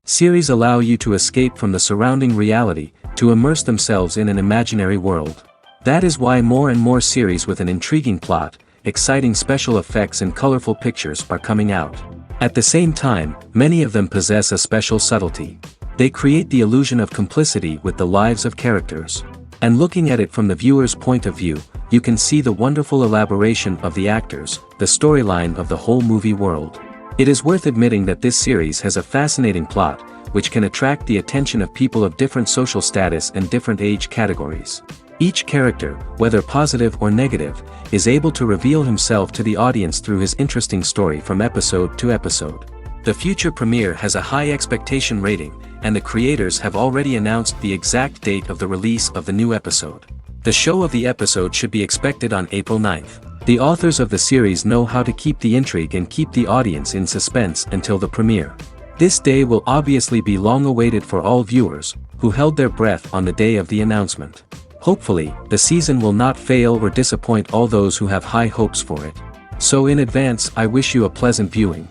Series allow you to escape from the surrounding reality, to immerse themselves in an imaginary world. That is why more and more series with an intriguing plot, exciting special effects and colorful pictures are coming out. At the same time, many of them possess a special subtlety. They create the illusion of complicity with the lives of characters. And looking at it from the viewer's point of view, you can see the wonderful elaboration of the actors, the storyline of the whole movie world. It is worth admitting that this series has a fascinating plot, which can attract the attention of people of different social status and different age categories. Each character, whether positive or negative, is able to reveal himself to the audience through his interesting story from episode to episode. The future premiere has a high expectation rating, and the creators have already announced the exact date of the release of the new episode. The show of the episode should be expected on April 9th. The authors of the series know how to keep the intrigue and keep the audience in suspense until the premiere. This day will obviously be long awaited for all viewers, who held their breath on the day of the announcement. Hopefully, the season will not fail or disappoint all those who have high hopes for it. So in advance, I wish you a pleasant viewing.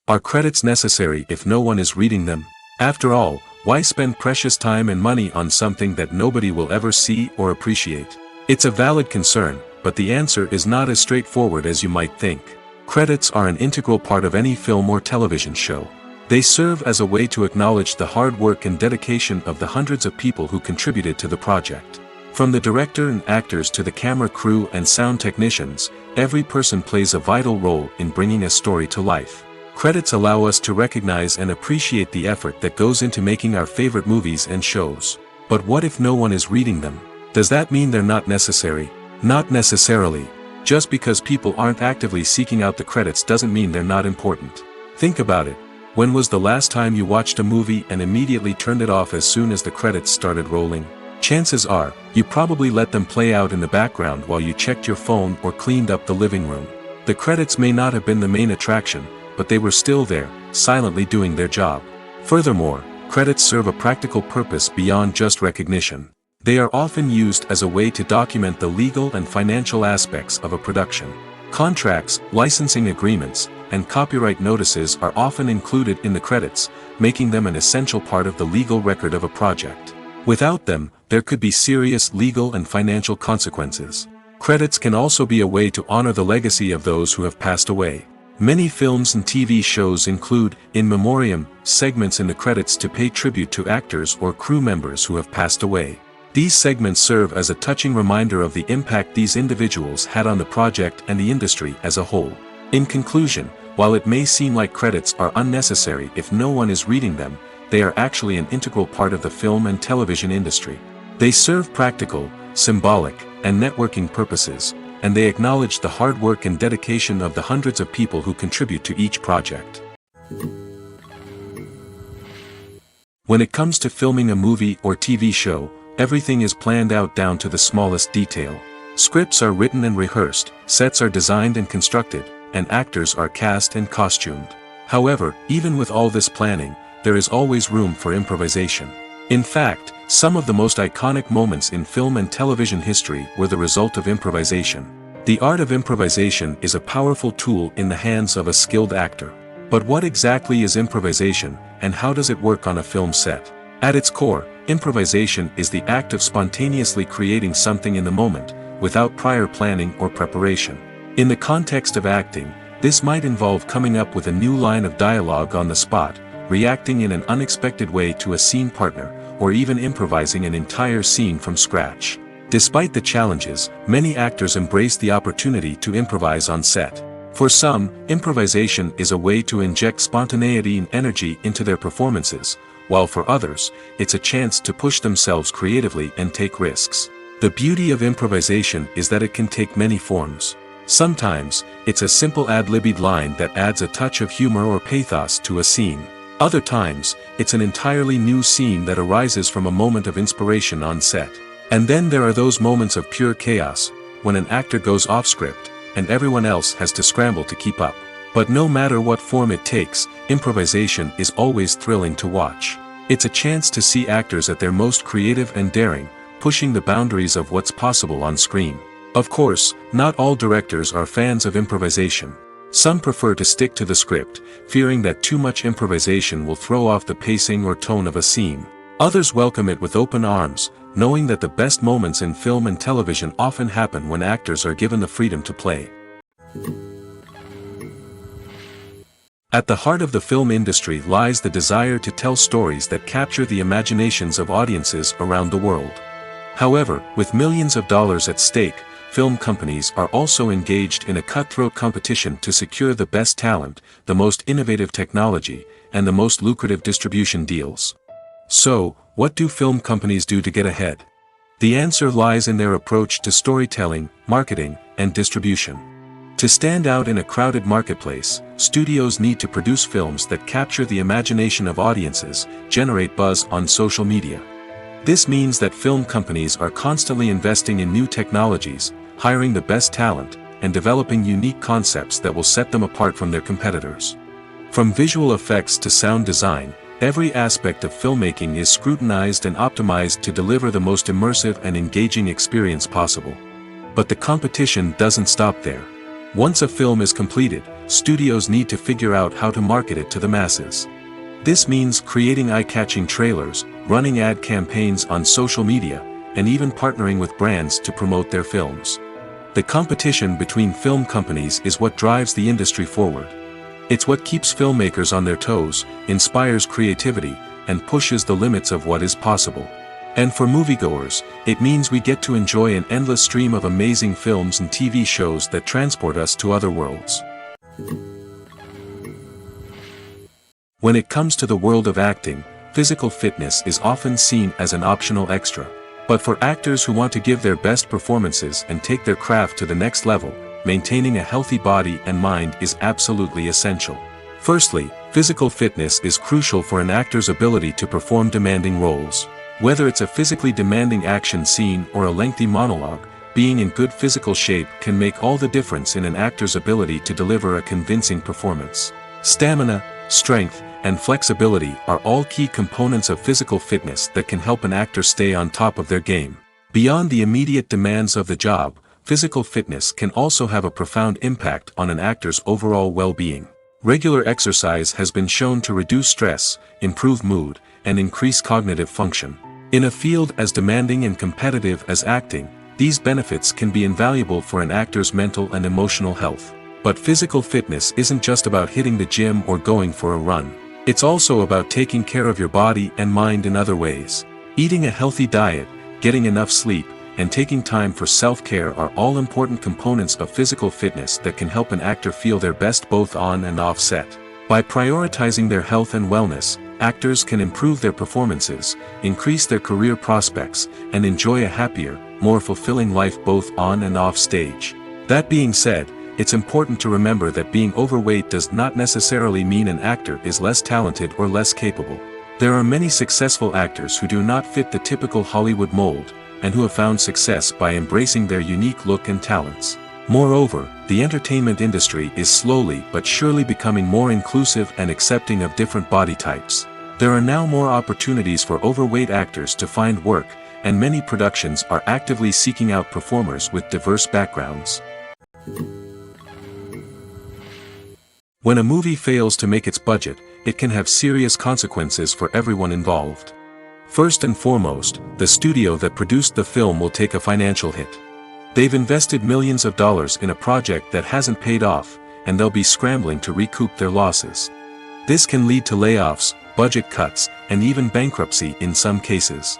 Are credits necessary if no one is reading them? After all, why spend precious time and money on something that nobody will ever see or appreciate? It's a valid concern, but the answer is not as straightforward as you might think. Credits are an integral part of any film or television show. They serve as a way to acknowledge the hard work and dedication of the hundreds of people who contributed to the project. From the director and actors to the camera crew and sound technicians, every person plays a vital role in bringing a story to life. Credits allow us to recognize and appreciate the effort that goes into making our favorite movies and shows. But what if no one is reading them? Does that mean they're not necessary? Not necessarily. Just because people aren't actively seeking out the credits doesn't mean they're not important. Think about it. When was the last time you watched a movie and immediately turned it off as soon as the credits started rolling? Chances are, you probably let them play out in the background while you checked your phone or cleaned up the living room. The credits may not have been the main attraction, but they were still there, silently doing their job. Furthermore, credits serve a practical purpose beyond just recognition. They are often used as a way to document the legal and financial aspects of a production. Contracts, licensing agreements, and copyright notices are often included in the credits, making them an essential part of the legal record of a project. Without them, there could be serious legal and financial consequences. Credits can also be a way to honor the legacy of those who have passed away. Many films and TV shows include, in memoriam, segments in the credits to pay tribute to actors or crew members who have passed away. These segments serve as a touching reminder of the impact these individuals had on the project and the industry as a whole. In conclusion, while it may seem like credits are unnecessary if no one is reading them, they are actually an integral part of the film and television industry. They serve practical, symbolic, and networking purposes, and they acknowledge the hard work and dedication of the hundreds of people who contribute to each project. When it comes to filming a movie or TV show, everything is planned out down to the smallest detail. Scripts are written and rehearsed, sets are designed and constructed, and actors are cast and costumed. However, even with all this planning, there is always room for improvisation. In fact, some of the most iconic moments in film and television history were the result of improvisation. The art of improvisation is a powerful tool in the hands of a skilled actor. But what exactly is improvisation, and how does it work on a film set? At its core, improvisation is the act of spontaneously creating something in the moment, without prior planning or preparation. In the context of acting, this might involve coming up with a new line of dialogue on the spot, reacting in an unexpected way to a scene partner, or even improvising an entire scene from scratch. Despite the challenges, many actors embrace the opportunity to improvise on set. For some, improvisation is a way to inject spontaneity and energy into their performances, while for others, it's a chance to push themselves creatively and take risks. The beauty of improvisation is that it can take many forms. Sometimes, it's a simple ad-libbed line that adds a touch of humor or pathos to a scene. Other times, it's an entirely new scene that arises from a moment of inspiration on set. And then there are those moments of pure chaos, when an actor goes off script, and everyone else has to scramble to keep up. But no matter what form it takes, improvisation is always thrilling to watch. It's a chance to see actors at their most creative and daring, pushing the boundaries of what's possible on screen. Of course, not all directors are fans of improvisation. Some prefer to stick to the script, fearing that too much improvisation will throw off the pacing or tone of a scene. Others welcome it with open arms, knowing that the best moments in film and television often happen when actors are given the freedom to play. At the heart of the film industry lies the desire to tell stories that capture the imaginations of audiences around the world. However, with millions of dollars at stake, film companies are also engaged in a cutthroat competition to secure the best talent, the most innovative technology, and the most lucrative distribution deals. So, what do film companies do to get ahead? The answer lies in their approach to storytelling, marketing, and distribution. To stand out in a crowded marketplace, studios need to produce films that capture the imagination of audiences, generate buzz on social media. This means that film companies are constantly investing in new technologies, hiring the best talent, and developing unique concepts that will set them apart from their competitors. From visual effects to sound design, every aspect of filmmaking is scrutinized and optimized to deliver the most immersive and engaging experience possible. But the competition doesn't stop there. Once a film is completed, studios need to figure out how to market it to the masses. This means creating eye-catching trailers, running ad campaigns on social media, and even partnering with brands to promote their films. The competition between film companies is what drives the industry forward. It's what keeps filmmakers on their toes, inspires creativity, and pushes the limits of what is possible. And for moviegoers, it means we get to enjoy an endless stream of amazing films and TV shows that transport us to other worlds. When it comes to the world of acting, physical fitness is often seen as an optional extra. But for actors who want to give their best performances and take their craft to the next level, maintaining a healthy body and mind is absolutely essential. Firstly, physical fitness is crucial for an actor's ability to perform demanding roles. Whether it's a physically demanding action scene or a lengthy monologue, being in good physical shape can make all the difference in an actor's ability to deliver a convincing performance. Stamina, strength, and flexibility are all key components of physical fitness that can help an actor stay on top of their game. Beyond the immediate demands of the job, physical fitness can also have a profound impact on an actor's overall well-being. Regular exercise has been shown to reduce stress, improve mood, and increase cognitive function. In a field as demanding and competitive as acting, these benefits can be invaluable for an actor's mental and emotional health. But physical fitness isn't just about hitting the gym or going for a run. It's also about taking care of your body and mind in other ways. Eating a healthy diet, getting enough sleep, and taking time for self-care are all important components of physical fitness that can help an actor feel their best both on and off set. By prioritizing their health and wellness, actors can improve their performances, increase their career prospects, and enjoy a happier, more fulfilling life both on and off stage. That being said, it's important to remember that being overweight does not necessarily mean an actor is less talented or less capable. There are many successful actors who do not fit the typical Hollywood mold, and who have found success by embracing their unique look and talents. Moreover, the entertainment industry is slowly but surely becoming more inclusive and accepting of different body types. There are now more opportunities for overweight actors to find work, and many productions are actively seeking out performers with diverse backgrounds. When a movie fails to make its budget, it can have serious consequences for everyone involved. First and foremost, the studio that produced the film will take a financial hit. They've invested millions of dollars in a project that hasn't paid off, and they'll be scrambling to recoup their losses. This can lead to layoffs, budget cuts, and even bankruptcy in some cases.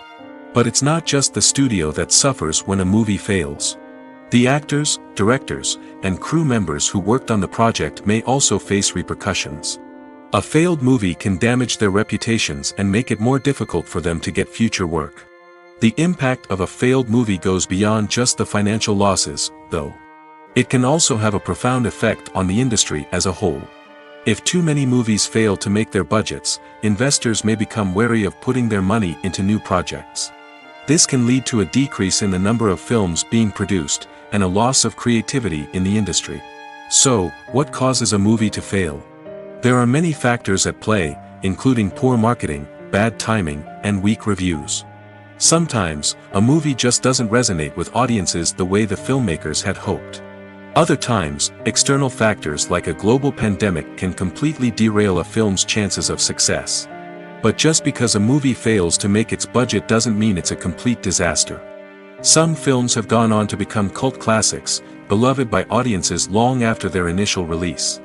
But it's not just the studio that suffers when a movie fails. The actors, directors, and crew members who worked on the project may also face repercussions. A failed movie can damage their reputations and make it more difficult for them to get future work. The impact of a failed movie goes beyond just the financial losses, though. It can also have a profound effect on the industry as a whole. If too many movies fail to make their budgets, investors may become wary of putting their money into new projects. This can lead to a decrease in the number of films being produced, and a loss of creativity in the industry. So, what causes a movie to fail? There are many factors at play, including poor marketing, bad timing, and weak reviews. Sometimes, a movie just doesn't resonate with audiences the way the filmmakers had hoped. Other times, external factors like a global pandemic can completely derail a film's chances of success. But just because a movie fails to make its budget doesn't mean it's a complete disaster. Some films have gone on to become cult classics, beloved by audiences long after their initial release.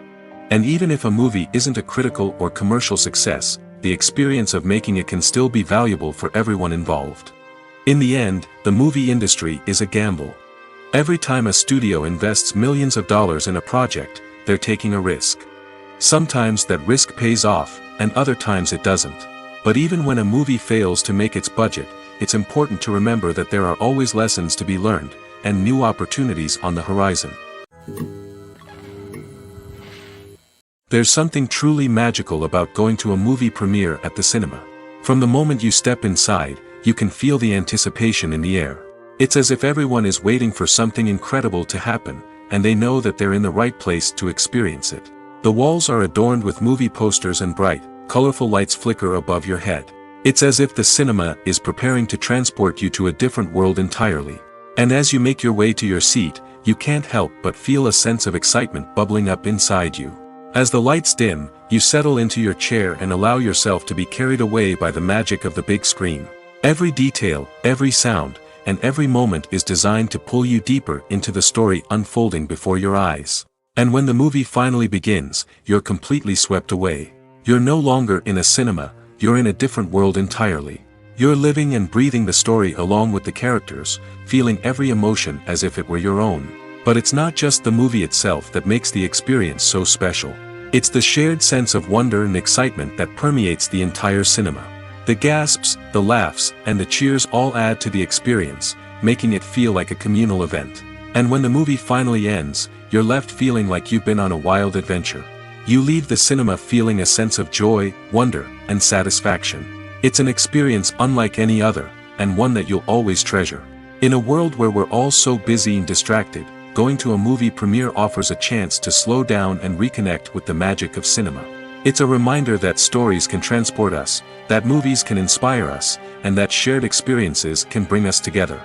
And even if a movie isn't a critical or commercial success, the experience of making it can still be valuable for everyone involved. In the end, the movie industry is a gamble. Every time a studio invests millions of dollars in a project, they're taking a risk. Sometimes that risk pays off, and other times it doesn't. But even when a movie fails to make its budget, it's important to remember that there are always lessons to be learned, and new opportunities on the horizon. There's something truly magical about going to a movie premiere at the cinema. From the moment you step inside, you can feel the anticipation in the air. It's as if everyone is waiting for something incredible to happen, and they know that they're in the right place to experience it. The walls are adorned with movie posters and bright, colorful lights flicker above your head. It's as if the cinema is preparing to transport you to a different world entirely. And as you make your way to your seat, you can't help but feel a sense of excitement bubbling up inside you. As the lights dim, you settle into your chair and allow yourself to be carried away by the magic of the big screen. Every detail, every sound, and every moment is designed to pull you deeper into the story unfolding before your eyes. And when the movie finally begins, you're completely swept away. You're no longer in a cinema, you're in a different world entirely. You're living and breathing the story along with the characters, feeling every emotion as if it were your own. But it's not just the movie itself that makes the experience so special. It's the shared sense of wonder and excitement that permeates the entire cinema. The gasps, the laughs, and the cheers all add to the experience, making it feel like a communal event. And when the movie finally ends, you're left feeling like you've been on a wild adventure. You leave the cinema feeling a sense of joy, wonder, and satisfaction. It's an experience unlike any other, and one that you'll always treasure. In a world where we're all so busy and distracted, going to a movie premiere offers a chance to slow down and reconnect with the magic of cinema. It's a reminder that stories can transport us, that movies can inspire us, and that shared experiences can bring us together.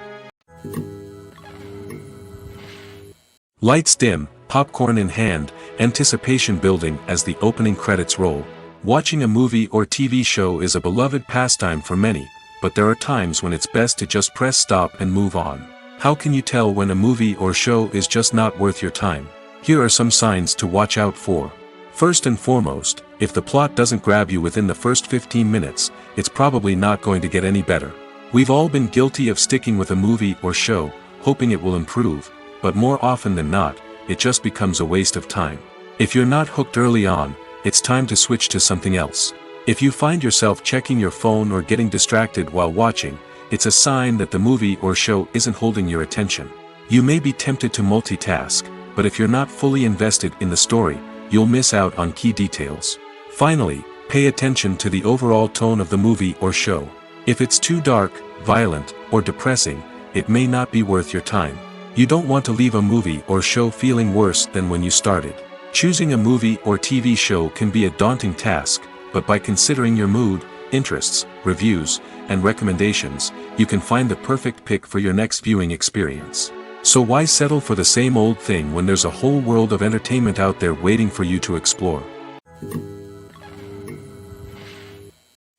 Lights dim, popcorn in hand, anticipation building as the opening credits roll. Watching a movie or TV show is a beloved pastime for many, but there are times when it's best to just press stop and move on. How can you tell when a movie or show is just not worth your time? Here are some signs to watch out for. First and foremost, if the plot doesn't grab you within the first 15 minutes, it's probably not going to get any better. We've all been guilty of sticking with a movie or show, hoping it will improve, but more often than not, it just becomes a waste of time. If you're not hooked early on, it's time to switch to something else. If you find yourself checking your phone or getting distracted while watching, it's a sign that the movie or show isn't holding your attention. You may be tempted to multitask, but if you're not fully invested in the story, you'll miss out on key details. Finally, pay attention to the overall tone of the movie or show. If it's too dark, violent, or depressing, it may not be worth your time. You don't want to leave a movie or show feeling worse than when you started. Choosing a movie or TV show can be a daunting task, but by considering your mood, interests, reviews, and recommendations, you can find the perfect pick for your next viewing experience. So why settle for the same old thing when there's a whole world of entertainment out there waiting for you to explore?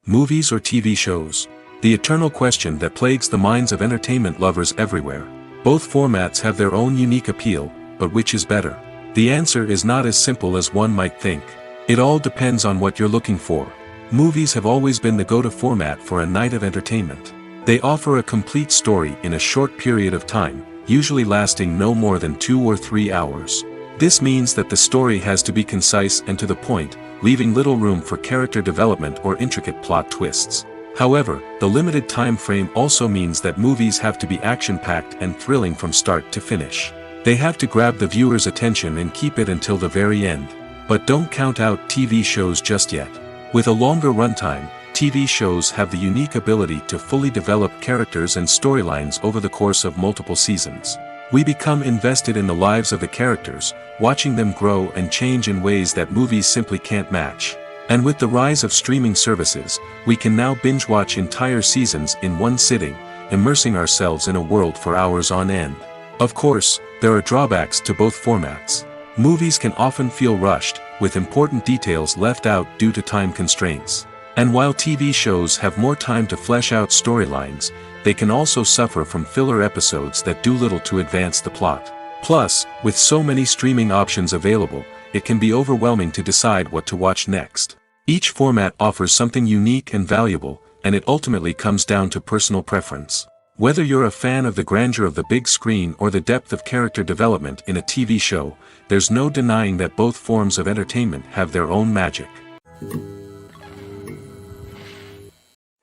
Movies or TV shows? The eternal question that plagues the minds of entertainment lovers everywhere. Both formats have their own unique appeal, but which is better? The answer is not as simple as one might think. It all depends on what you're looking for. Movies have always been the go-to format for a night of entertainment. They offer a complete story in a short period of time, usually lasting no more than 2 or 3 hours. This means that the story has to be concise and to the point, leaving little room for character development or intricate plot twists. However, the limited time frame also means that movies have to be action-packed and thrilling from start to finish. They have to grab the viewer's attention and keep it until the very end. But don't count out TV shows just yet. With a longer runtime, TV shows have the unique ability to fully develop characters and storylines over the course of multiple seasons. We become invested in the lives of the characters, watching them grow and change in ways that movies simply can't match. And with the rise of streaming services, we can now binge-watch entire seasons in one sitting, immersing ourselves in a world for hours on end. Of course, there are drawbacks to both formats. Movies can often feel rushed, with important details left out due to time constraints. And while TV shows have more time to flesh out storylines, they can also suffer from filler episodes that do little to advance the plot. Plus, with so many streaming options available, it can be overwhelming to decide what to watch next. Each format offers something unique and valuable, and it ultimately comes down to personal preference. Whether you're a fan of the grandeur of the big screen or the depth of character development in a TV show, there's no denying that both forms of entertainment have their own magic.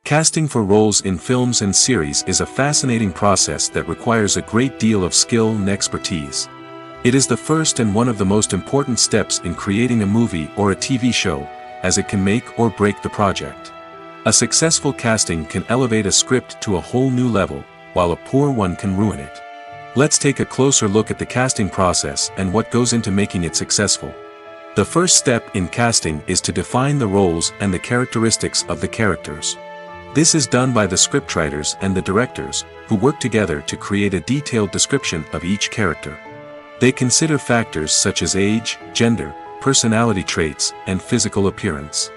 Casting for roles in films and series is a fascinating process that requires a great deal of skill and expertise. It is the first and one of the most important steps in creating a movie or a TV show, as it can make or break the project. A successful casting can elevate a script to a whole new level, while a poor one can ruin it. Let's take a closer look at the casting process and what goes into making it successful. The first step in casting is to define the roles and the characteristics of the characters. This is done by the scriptwriters and the directors, who work together to create a detailed description of each character. They consider factors such as age, gender, personality traits, and physical appearance.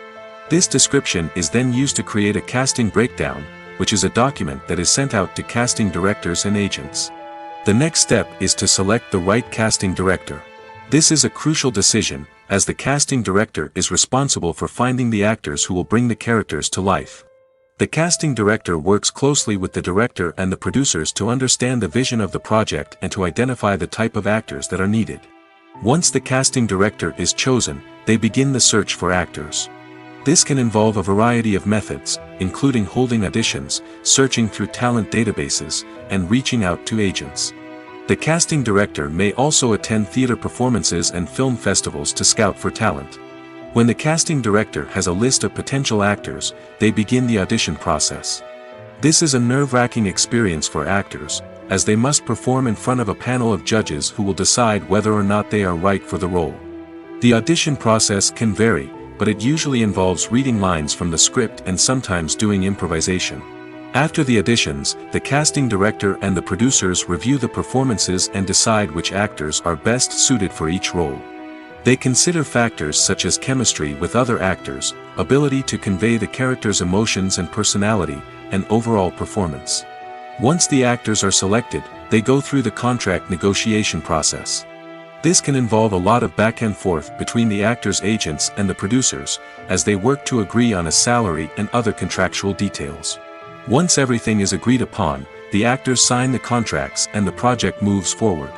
This description is then used to create a casting breakdown, which is a document that is sent out to casting directors and agents. The next step is to select the right casting director. This is a crucial decision, as the casting director is responsible for finding the actors who will bring the characters to life. The casting director works closely with the director and the producers to understand the vision of the project and to identify the type of actors that are needed. Once the casting director is chosen, they begin the search for actors. This can involve a variety of methods, including holding auditions, searching through talent databases, and reaching out to agents. The casting director may also attend theater performances and film festivals to scout for talent. When the casting director has a list of potential actors, they begin the audition process. This is a nerve-wracking experience for actors, as they must perform in front of a panel of judges who will decide whether or not they are right for the role. The audition process can vary, but it usually involves reading lines from the script and sometimes doing improvisation. After the auditions, the casting director and the producers review the performances and decide which actors are best suited for each role. They consider factors such as chemistry with other actors, ability to convey the character's emotions and personality, and overall performance. Once the actors are selected, they go through the contract negotiation process. This can involve a lot of back and forth between the actors' agents and the producers, as they work to agree on a salary and other contractual details. Once everything is agreed upon, the actors sign the contracts and the project moves forward.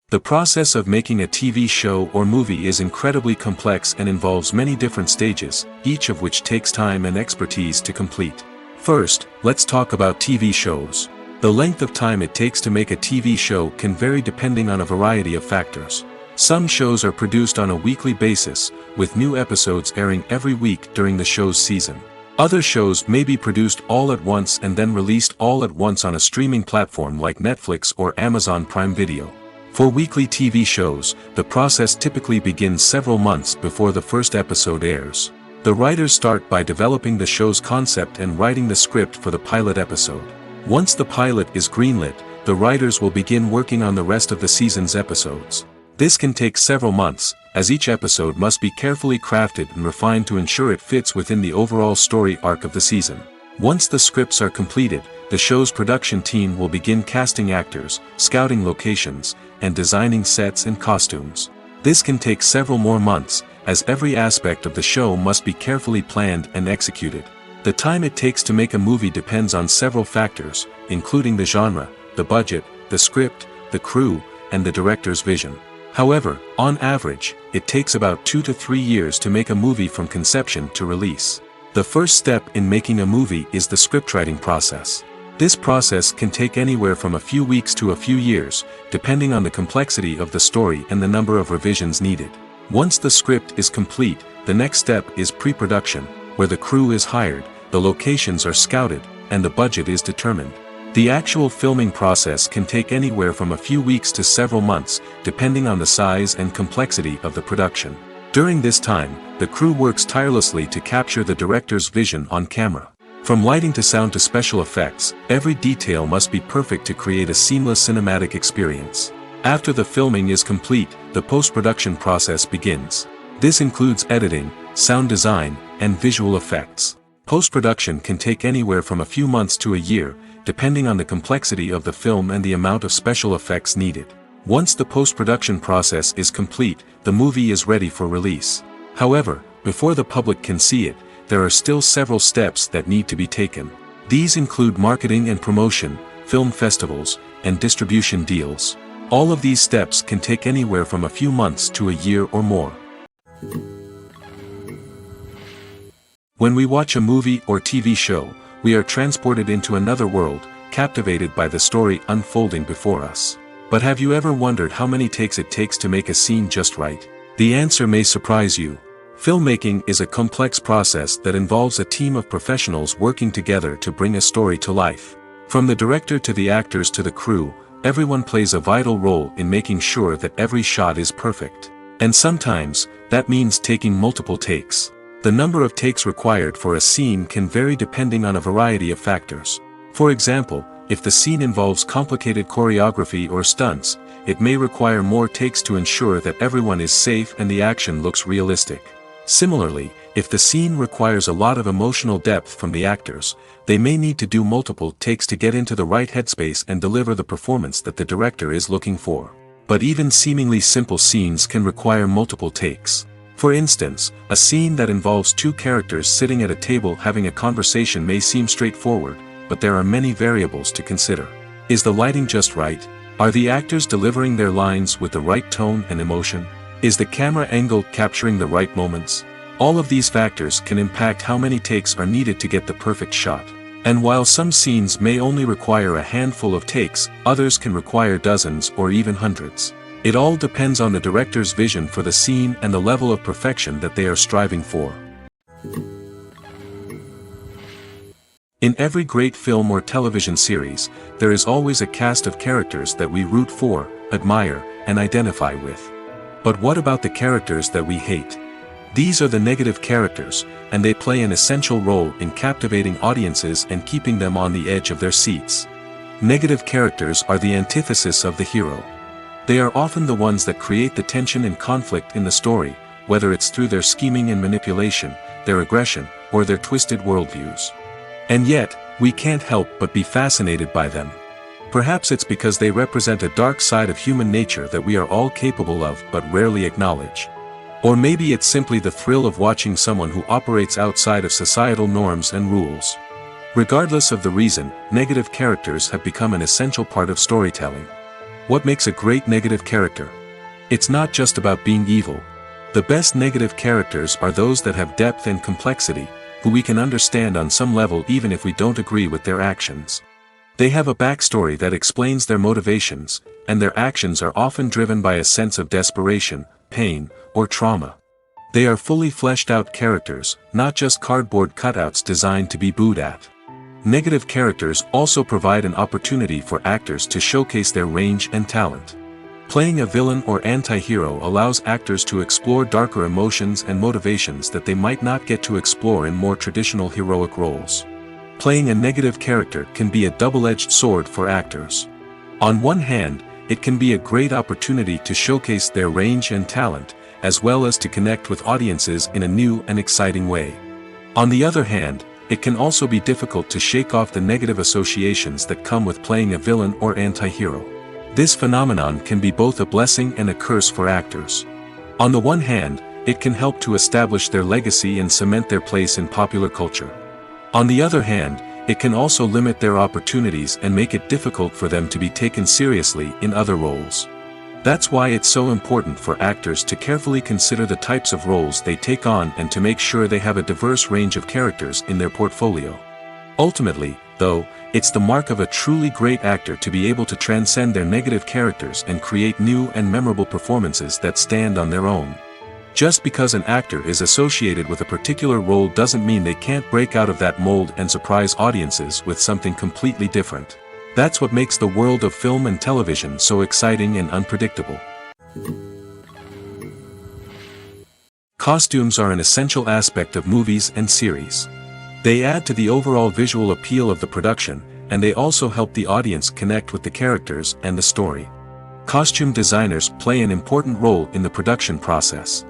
The process of making a TV show or movie is incredibly complex and involves many different stages, each of which takes time and expertise to complete. First, let's talk about TV shows. The length of time it takes to make a TV show can vary depending on a variety of factors. Some shows are produced on a weekly basis, with new episodes airing every week during the show's season. Other shows may be produced all at once and then released all at once on a streaming platform like Netflix or Amazon Prime Video. For weekly TV shows, the process typically begins several months before the first episode airs. The writers start by developing the show's concept and writing the script for the pilot episode. Once the pilot is greenlit, the writers will begin working on the rest of the season's episodes. This can take several months, as each episode must be carefully crafted and refined to ensure it fits within the overall story arc of the season. Once the scripts are completed, the show's production team will begin casting actors, scouting locations, and designing sets and costumes. This can take several more months, as every aspect of the show must be carefully planned and executed. The time it takes to make a movie depends on several factors, including the genre, the budget, the script, the crew, and the director's vision. However, on average, it takes about 2 to 3 years to make a movie from conception to release. The first step in making a movie is the scriptwriting process. This process can take anywhere from a few weeks to a few years, depending on the complexity of the story and the number of revisions needed. Once the script is complete, the next step is pre-production, where the crew is hired, the locations are scouted, and the budget is determined. The actual filming process can take anywhere from a few weeks to several months, depending on the size and complexity of the production. During this time, the crew works tirelessly to capture the director's vision on camera. From lighting to sound to special effects, every detail must be perfect to create a seamless cinematic experience. After the filming is complete, the post-production process begins. This includes editing, sound design, and visual effects. Post-production can take anywhere from a few months to a year, depending on the complexity of the film and the amount of special effects needed. Once the post-production process is complete, the movie is ready for release. However, before the public can see it, there are still several steps that need to be taken. These include marketing and promotion, film festivals, and distribution deals. All of these steps can take anywhere from a few months to a year or more. When we watch a movie or TV show, we are transported into another world, captivated by the story unfolding before us. But have you ever wondered how many takes it takes to make a scene just right? The answer may surprise you. Filmmaking is a complex process that involves a team of professionals working together to bring a story to life. From the director to the actors to the crew, everyone plays a vital role in making sure that every shot is perfect. And sometimes, that means taking multiple takes. The number of takes required for a scene can vary depending on a variety of factors. For example, if the scene involves complicated choreography or stunts, it may require more takes to ensure that everyone is safe and the action looks realistic. Similarly, if the scene requires a lot of emotional depth from the actors, they may need to do multiple takes to get into the right headspace and deliver the performance that the director is looking for. But even seemingly simple scenes can require multiple takes. For instance, a scene that involves two characters sitting at a table having a conversation may seem straightforward, but there are many variables to consider. Is the lighting just right? Are the actors delivering their lines with the right tone and emotion? Is the camera angle capturing the right moments? All of these factors can impact how many takes are needed to get the perfect shot. And while some scenes may only require a handful of takes, others can require dozens or even hundreds. It all depends on the director's vision for the scene and the level of perfection that they are striving for. In every great film or television series, there is always a cast of characters that we root for, admire, and identify with. But what about the characters that we hate? These are the negative characters, and they play an essential role in captivating audiences and keeping them on the edge of their seats. Negative characters are the antithesis of the hero. They are often the ones that create the tension and conflict in the story, whether it's through their scheming and manipulation, their aggression, or their twisted worldviews. And yet, we can't help but be fascinated by them. Perhaps it's because they represent a dark side of human nature that we are all capable of but rarely acknowledge. Or maybe it's simply the thrill of watching someone who operates outside of societal norms and rules. Regardless of the reason, negative characters have become an essential part of storytelling. What makes a great negative character? It's not just about being evil. The best negative characters are those that have depth and complexity, who we can understand on some level even if we don't agree with their actions. They have a backstory that explains their motivations, and their actions are often driven by a sense of desperation, pain, or trauma. They are fully fleshed out characters, not just cardboard cutouts designed to be booed at. Negative characters also provide an opportunity for actors to showcase their range and talent. Playing a villain or anti-hero allows actors to explore darker emotions and motivations that they might not get to explore in more traditional heroic roles. Playing a negative character can be a double-edged sword for actors. On one hand, it can be a great opportunity to showcase their range and talent, as well as to connect with audiences in a new and exciting way. On the other hand, it can also be difficult to shake off the negative associations that come with playing a villain or anti-hero. This phenomenon can be both a blessing and a curse for actors. On the one hand, it can help to establish their legacy and cement their place in popular culture. On the other hand, it can also limit their opportunities and make it difficult for them to be taken seriously in other roles. That's why it's so important for actors to carefully consider the types of roles they take on and to make sure they have a diverse range of characters in their portfolio. Ultimately, though, it's the mark of a truly great actor to be able to transcend their negative characters and create new and memorable performances that stand on their own. Just because an actor is associated with a particular role doesn't mean they can't break out of that mold and surprise audiences with something completely different. That's what makes the world of film and television so exciting and unpredictable. Costumes are an essential aspect of movies and series. They add to the overall visual appeal of the production, and they also help the audience connect with the characters and the story. Costume designers play an important role in the production process.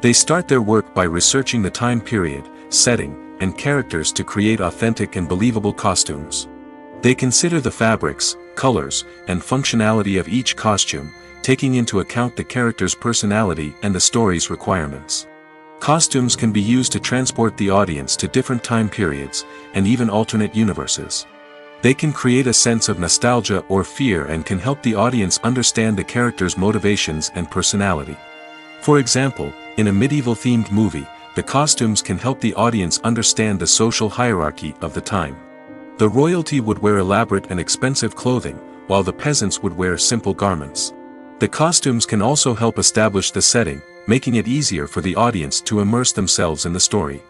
They start their work by researching the time period, setting, and characters to create authentic and believable costumes. They consider the fabrics, colors, and functionality of each costume, taking into account the character's personality and the story's requirements. Costumes can be used to transport the audience to different time periods, and even alternate universes. They can create a sense of nostalgia or fear and can help the audience understand the character's motivations and personality. For example, in a medieval-themed movie, the costumes can help the audience understand the social hierarchy of the time. The royalty would wear elaborate and expensive clothing, while the peasants would wear simple garments. The costumes can also help establish the setting, making it easier for the audience to immerse themselves in the story.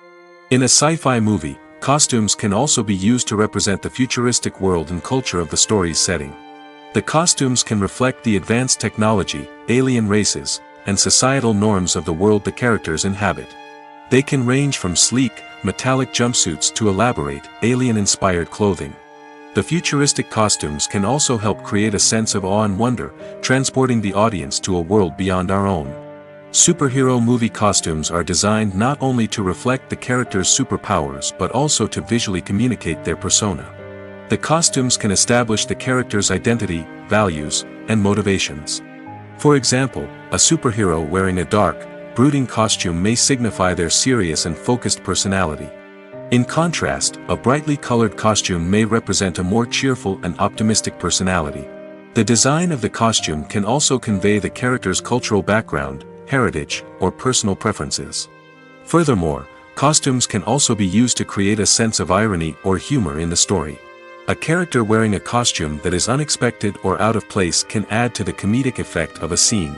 In a sci-fi movie, costumes can also be used to represent the futuristic world and culture of the story's setting. The costumes can reflect the advanced technology, alien races, and societal norms of the world the characters inhabit. They can range from sleek, metallic jumpsuits to elaborate, alien-inspired clothing. The futuristic costumes can also help create a sense of awe and wonder, transporting the audience to a world beyond our own. Superhero movie costumes are designed not only to reflect the character's superpowers but also to visually communicate their persona. The costumes can establish the character's identity, values, and motivations. For example, a superhero wearing a dark, brooding costume may signify their serious and focused personality. In contrast, a brightly colored costume may represent a more cheerful and optimistic personality. The design of the costume can also convey the character's cultural background, heritage, or personal preferences. Furthermore, costumes can also be used to create a sense of irony or humor in the story. A character wearing a costume that is unexpected or out of place can add to the comedic effect of a scene.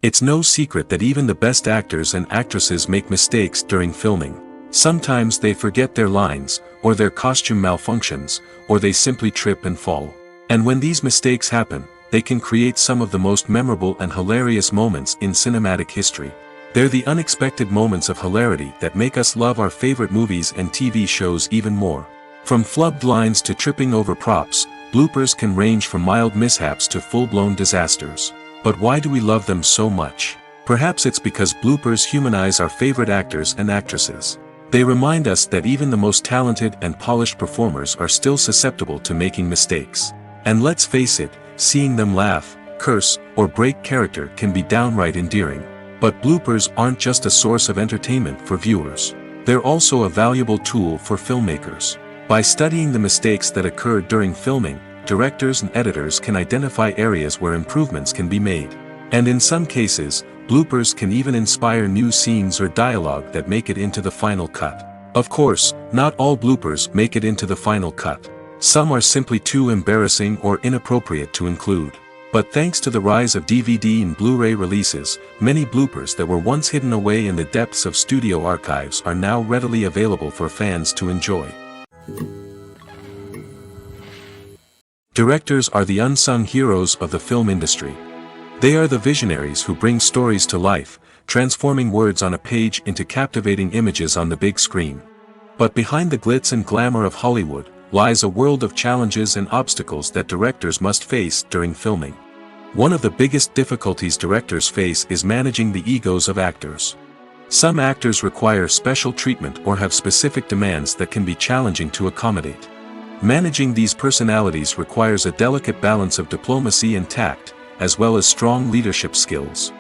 It's no secret that even the best actors and actresses make mistakes during filming. Sometimes they forget their lines, or their costume malfunctions, or they simply trip and fall. And when these mistakes happen, they can create some of the most memorable and hilarious moments in cinematic history. They're the unexpected moments of hilarity that make us love our favorite movies and TV shows even more. From flubbed lines to tripping over props, bloopers can range from mild mishaps to full-blown disasters. But why do we love them so much? Perhaps it's because bloopers humanize our favorite actors and actresses. They remind us that even the most talented and polished performers are still susceptible to making mistakes. And let's face it, seeing them laugh, curse, or break character can be downright endearing. But bloopers aren't just a source of entertainment for viewers. They're also a valuable tool for filmmakers. By studying the mistakes that occurred during filming, directors and editors can identify areas where improvements can be made. And in some cases, bloopers can even inspire new scenes or dialogue that make it into the final cut. Of course, not all bloopers make it into the final cut. Some are simply too embarrassing or inappropriate to include. But thanks to the rise of DVD and Blu-ray releases, many bloopers that were once hidden away in the depths of studio archives are now readily available for fans to enjoy. Directors are the unsung heroes of the film industry. They are the visionaries who bring stories to life, transforming words on a page into captivating images on the big screen. But behind the glitz and glamour of Hollywood lies a world of challenges and obstacles that directors must face during filming. One of the biggest difficulties directors face is managing the egos of actors. Some actors require special treatment or have specific demands that can be challenging to accommodate. Managing these personalities requires a delicate balance of diplomacy and tact, as well as strong leadership skills.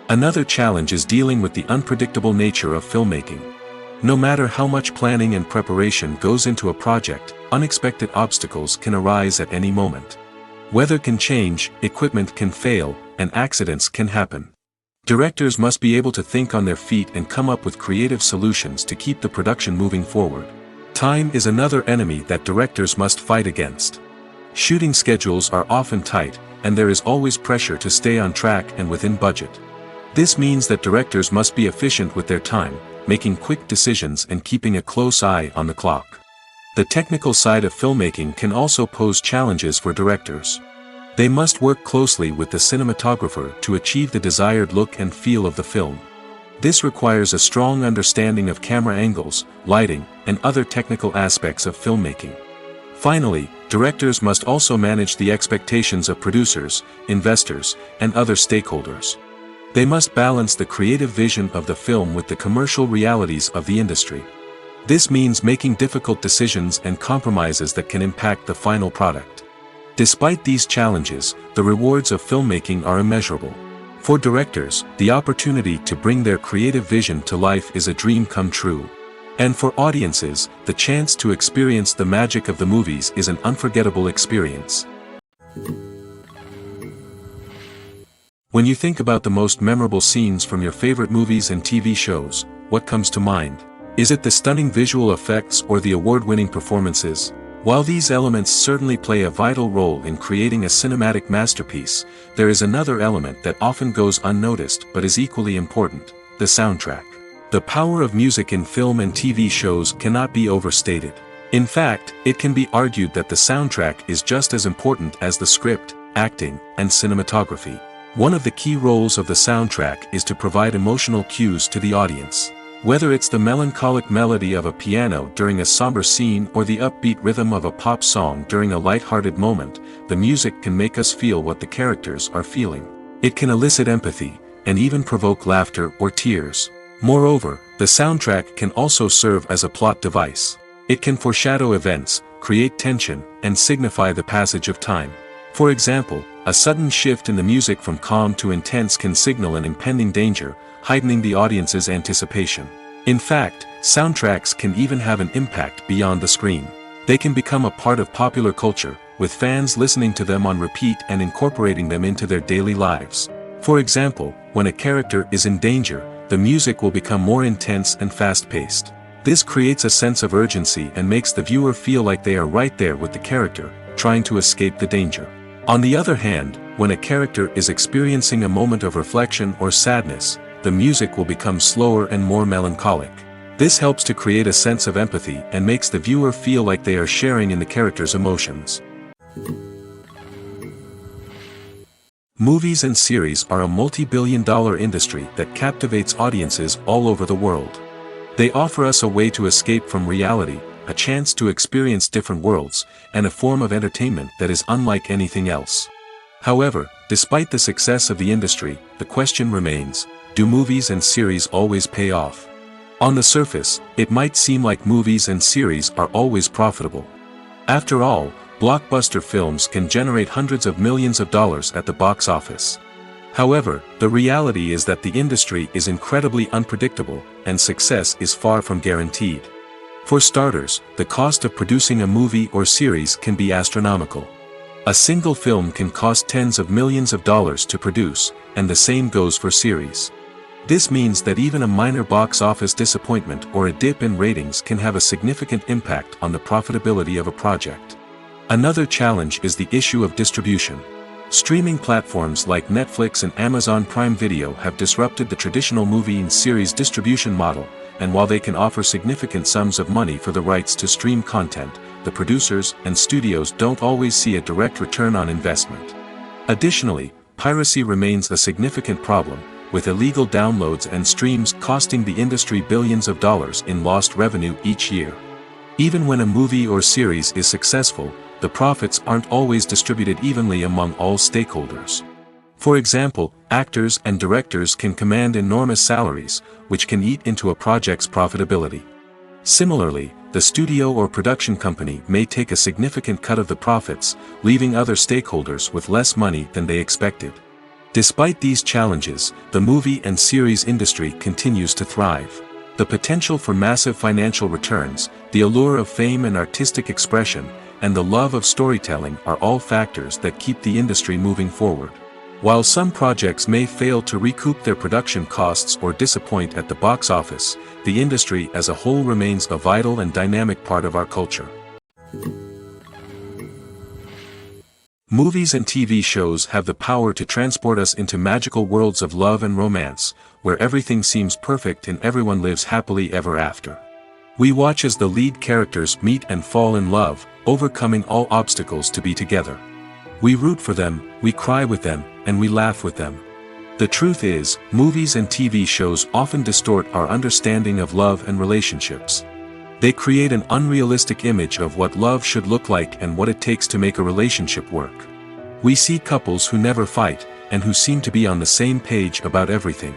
Another challenge is dealing with the unpredictable nature of filmmaking. No matter how much planning and preparation goes into a project, unexpected obstacles can arise at any moment. Weather can change, equipment can fail, and accidents can happen. Directors must be able to think on their feet and come up with creative solutions to keep the production moving forward. Time is another enemy that directors must fight against. Shooting schedules are often tight, and there is always pressure to stay on track and within budget. This means that directors must be efficient with their time, making quick decisions and keeping a close eye on the clock. The technical side of filmmaking can also pose challenges for directors. They must work closely with the cinematographer to achieve the desired look and feel of the film. This requires a strong understanding of camera angles, lighting, and other technical aspects of filmmaking. Finally, directors must also manage the expectations of producers, investors, and other stakeholders. They must balance the creative vision of the film with the commercial realities of the industry. This means making difficult decisions and compromises that can impact the final product. Despite these challenges, the rewards of filmmaking are immeasurable. For directors, the opportunity to bring their creative vision to life is a dream come true. And for audiences, the chance to experience the magic of the movies is an unforgettable experience. When you think about the most memorable scenes from your favorite movies and TV shows, what comes to mind? Is it the stunning visual effects or the award-winning performances? While these elements certainly play a vital role in creating a cinematic masterpiece, there is another element that often goes unnoticed but is equally important: the soundtrack. The power of music in film and TV shows cannot be overstated. In fact, it can be argued that the soundtrack is just as important as the script, acting, and cinematography. One of the key roles of the soundtrack is to provide emotional cues to the audience. Whether it's the melancholic melody of a piano during a somber scene or the upbeat rhythm of a pop song during a light-hearted moment, the music can make us feel what the characters are feeling. It can elicit empathy, and even provoke laughter or tears. Moreover, the soundtrack can also serve as a plot device. It can foreshadow events, create tension, and signify the passage of time. For example, a sudden shift in the music from calm to intense can signal an impending danger, heightening the audience's anticipation. In fact, soundtracks can even have an impact beyond the screen. They can become a part of popular culture, with fans listening to them on repeat and incorporating them into their daily lives. For example, when a character is in danger, the music will become more intense and fast-paced. This creates a sense of urgency and makes the viewer feel like they are right there with the character, trying to escape the danger. On the other hand, when a character is experiencing a moment of reflection or sadness, the music will become slower and more melancholic. This helps to create a sense of empathy and makes the viewer feel like they are sharing in the character's emotions. Movies and series are a multi-billion-dollar industry that captivates audiences all over the world. They offer us a way to escape from reality, a chance to experience different worlds, and a form of entertainment that is unlike anything else. However, despite the success of the industry, the question remains: do movies and series always pay off? On the surface, it might seem like movies and series are always profitable. After all, blockbuster films can generate hundreds of millions of dollars at the box office. However, the reality is that the industry is incredibly unpredictable, and success is far from guaranteed. For starters, the cost of producing a movie or series can be astronomical. A single film can cost tens of millions of dollars to produce, and the same goes for series. This means that even a minor box office disappointment or a dip in ratings can have a significant impact on the profitability of a project. Another challenge is the issue of distribution. Streaming platforms like Netflix and Amazon Prime Video have disrupted the traditional movie and series distribution model, and while they can offer significant sums of money for the rights to stream content, the producers and studios don't always see a direct return on investment. Additionally, piracy remains a significant problem, with illegal downloads and streams costing the industry billions of dollars in lost revenue each year. Even when a movie or series is successful, the profits aren't always distributed evenly among all stakeholders. For example, actors and directors can command enormous salaries, which can eat into a project's profitability. Similarly, the studio or production company may take a significant cut of the profits, leaving other stakeholders with less money than they expected. Despite these challenges, the movie and series industry continues to thrive. The potential for massive financial returns, the allure of fame and artistic expression, and the love of storytelling are all factors that keep the industry moving forward. While some projects may fail to recoup their production costs or disappoint at the box office, the industry as a whole remains a vital and dynamic part of our culture. Movies and TV shows have the power to transport us into magical worlds of love and romance, where everything seems perfect and everyone lives happily ever after. We watch as the lead characters meet and fall in love, overcoming all obstacles to be together. We root for them, we cry with them, and we laugh with them. The truth is, movies and TV shows often distort our understanding of love and relationships. They create an unrealistic image of what love should look like and what it takes to make a relationship work. We see couples who never fight, and who seem to be on the same page about everything.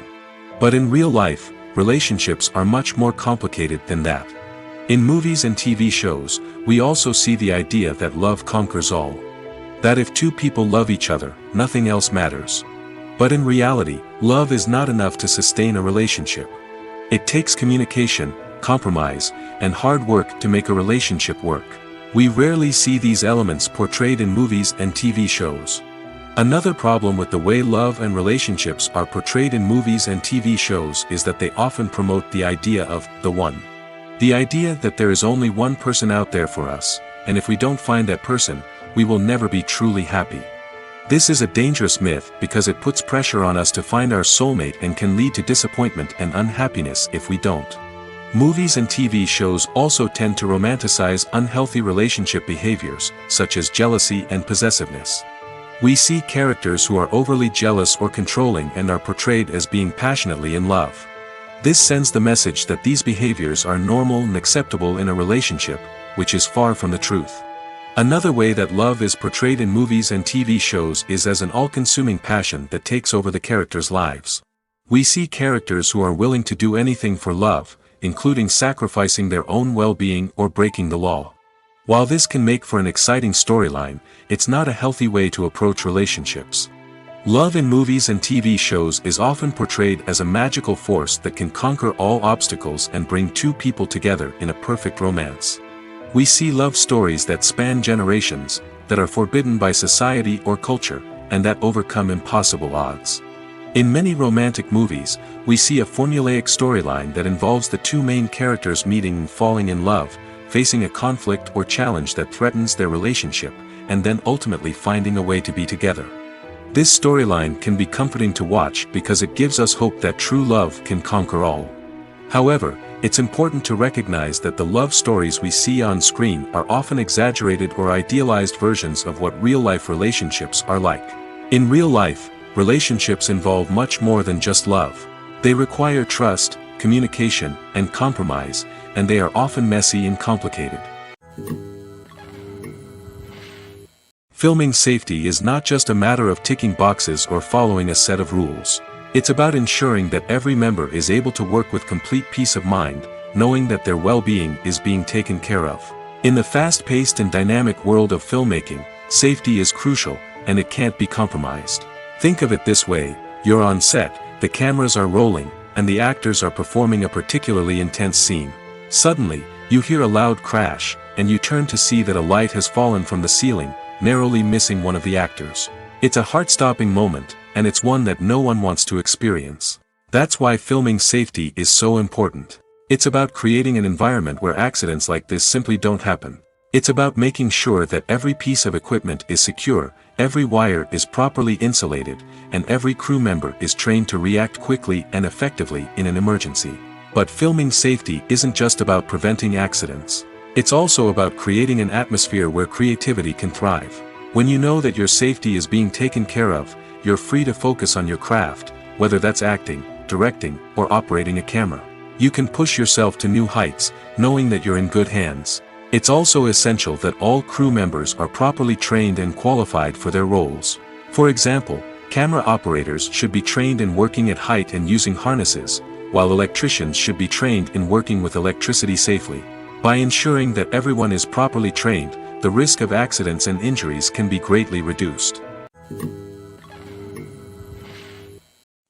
But in real life, relationships are much more complicated than that. In movies and TV shows, we also see the idea that love conquers all. That if two people love each other, nothing else matters. But in reality, love is not enough to sustain a relationship. It takes communication, compromise, and hard work to make a relationship work. We rarely see these elements portrayed in movies and TV shows. Another problem with the way love and relationships are portrayed in movies and TV shows is that they often promote the idea of the one. The idea that there is only one person out there for us, and if we don't find that person, we will never be truly happy. This is a dangerous myth because it puts pressure on us to find our soulmate and can lead to disappointment and unhappiness if we don't. Movies and TV shows also tend to romanticize unhealthy relationship behaviors, such as jealousy and possessiveness. We see characters who are overly jealous or controlling and are portrayed as being passionately in love. This sends the message that these behaviors are normal and acceptable in a relationship, which is far from the truth. Another way that love is portrayed in movies and TV shows is as an all-consuming passion that takes over the characters' lives. We see characters who are willing to do anything for love, including sacrificing their own well-being or breaking the law. While this can make for an exciting storyline, it's not a healthy way to approach relationships. Love in movies and TV shows is often portrayed as a magical force that can conquer all obstacles and bring two people together in a perfect romance. We see love stories that span generations, that are forbidden by society or culture, and that overcome impossible odds. In many romantic movies, we see a formulaic storyline that involves the two main characters meeting and falling in love, facing a conflict or challenge that threatens their relationship, and then ultimately finding a way to be together. This storyline can be comforting to watch because it gives us hope that true love can conquer all. However, it's important to recognize that the love stories we see on screen are often exaggerated or idealized versions of what real-life relationships are like. In real life, relationships involve much more than just love. They require trust, communication, and compromise, and they are often messy and complicated. Filming safety is not just a matter of ticking boxes or following a set of rules. It's about ensuring that every member is able to work with complete peace of mind, knowing that their well-being is being taken care of. In the fast-paced and dynamic world of filmmaking, safety is crucial, and it can't be compromised. Think of it this way: you're on set, the cameras are rolling, and the actors are performing a particularly intense scene. Suddenly, you hear a loud crash, and you turn to see that a light has fallen from the ceiling, narrowly missing one of the actors. It's a heart-stopping moment, and it's one that no one wants to experience. That's why filming safety is so important. It's about creating an environment where accidents like this simply don't happen. It's about making sure that every piece of equipment is secure, every wire is properly insulated, and every crew member is trained to react quickly and effectively in an emergency. But filming safety isn't just about preventing accidents. It's also about creating an atmosphere where creativity can thrive. When you know that your safety is being taken care of, you're free to focus on your craft, whether that's acting, directing, or operating a camera. You can push yourself to new heights, knowing that you're in good hands. It's also essential that all crew members are properly trained and qualified for their roles. For example, camera operators should be trained in working at height and using harnesses, while electricians should be trained in working with electricity safely. By ensuring that everyone is properly trained, the risk of accidents and injuries can be greatly reduced.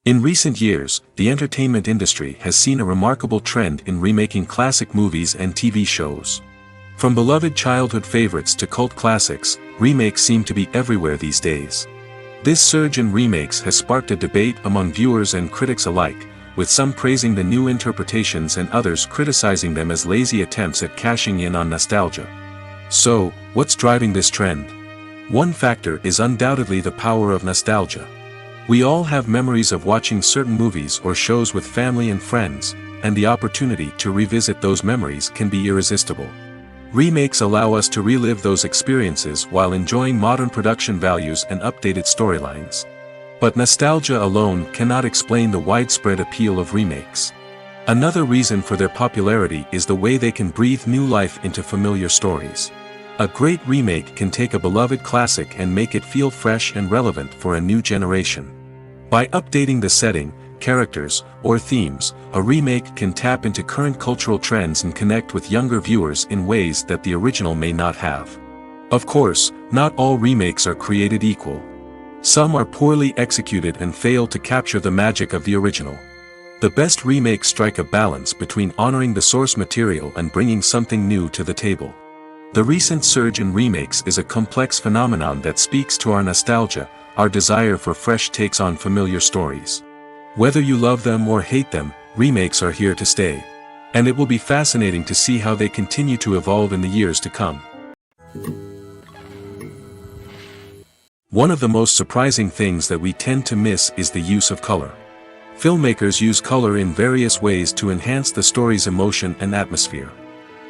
In recent years, the entertainment industry has seen a remarkable trend in remaking classic movies and TV shows. From beloved childhood favorites to cult classics, remakes seem to be everywhere these days. This surge in remakes has sparked a debate among viewers and critics alike, with some praising the new interpretations and others criticizing them as lazy attempts at cashing in on nostalgia. So, what's driving this trend? One factor is undoubtedly the power of nostalgia. We all have memories of watching certain movies or shows with family and friends, and the opportunity to revisit those memories can be irresistible. Remakes allow us to relive those experiences while enjoying modern production values and updated storylines. But nostalgia alone cannot explain the widespread appeal of remakes. Another reason for their popularity is the way they can breathe new life into familiar stories. A great remake can take a beloved classic and make it feel fresh and relevant for a new generation. By updating the setting, characters, or themes, a remake can tap into current cultural trends and connect with younger viewers in ways that the original may not have. Of course, not all remakes are created equal. Some are poorly executed and fail to capture the magic of the original. The best remakes strike a balance between honoring the source material and bringing something new to the table. The recent surge in remakes is a complex phenomenon that speaks to our nostalgia, our desire for fresh takes on familiar stories. Whether you love them or hate them, remakes are here to stay. And it will be fascinating to see how they continue to evolve in the years to come. One of the most surprising things that we tend to miss is the use of color. Filmmakers use color in various ways to enhance the story's emotion and atmosphere.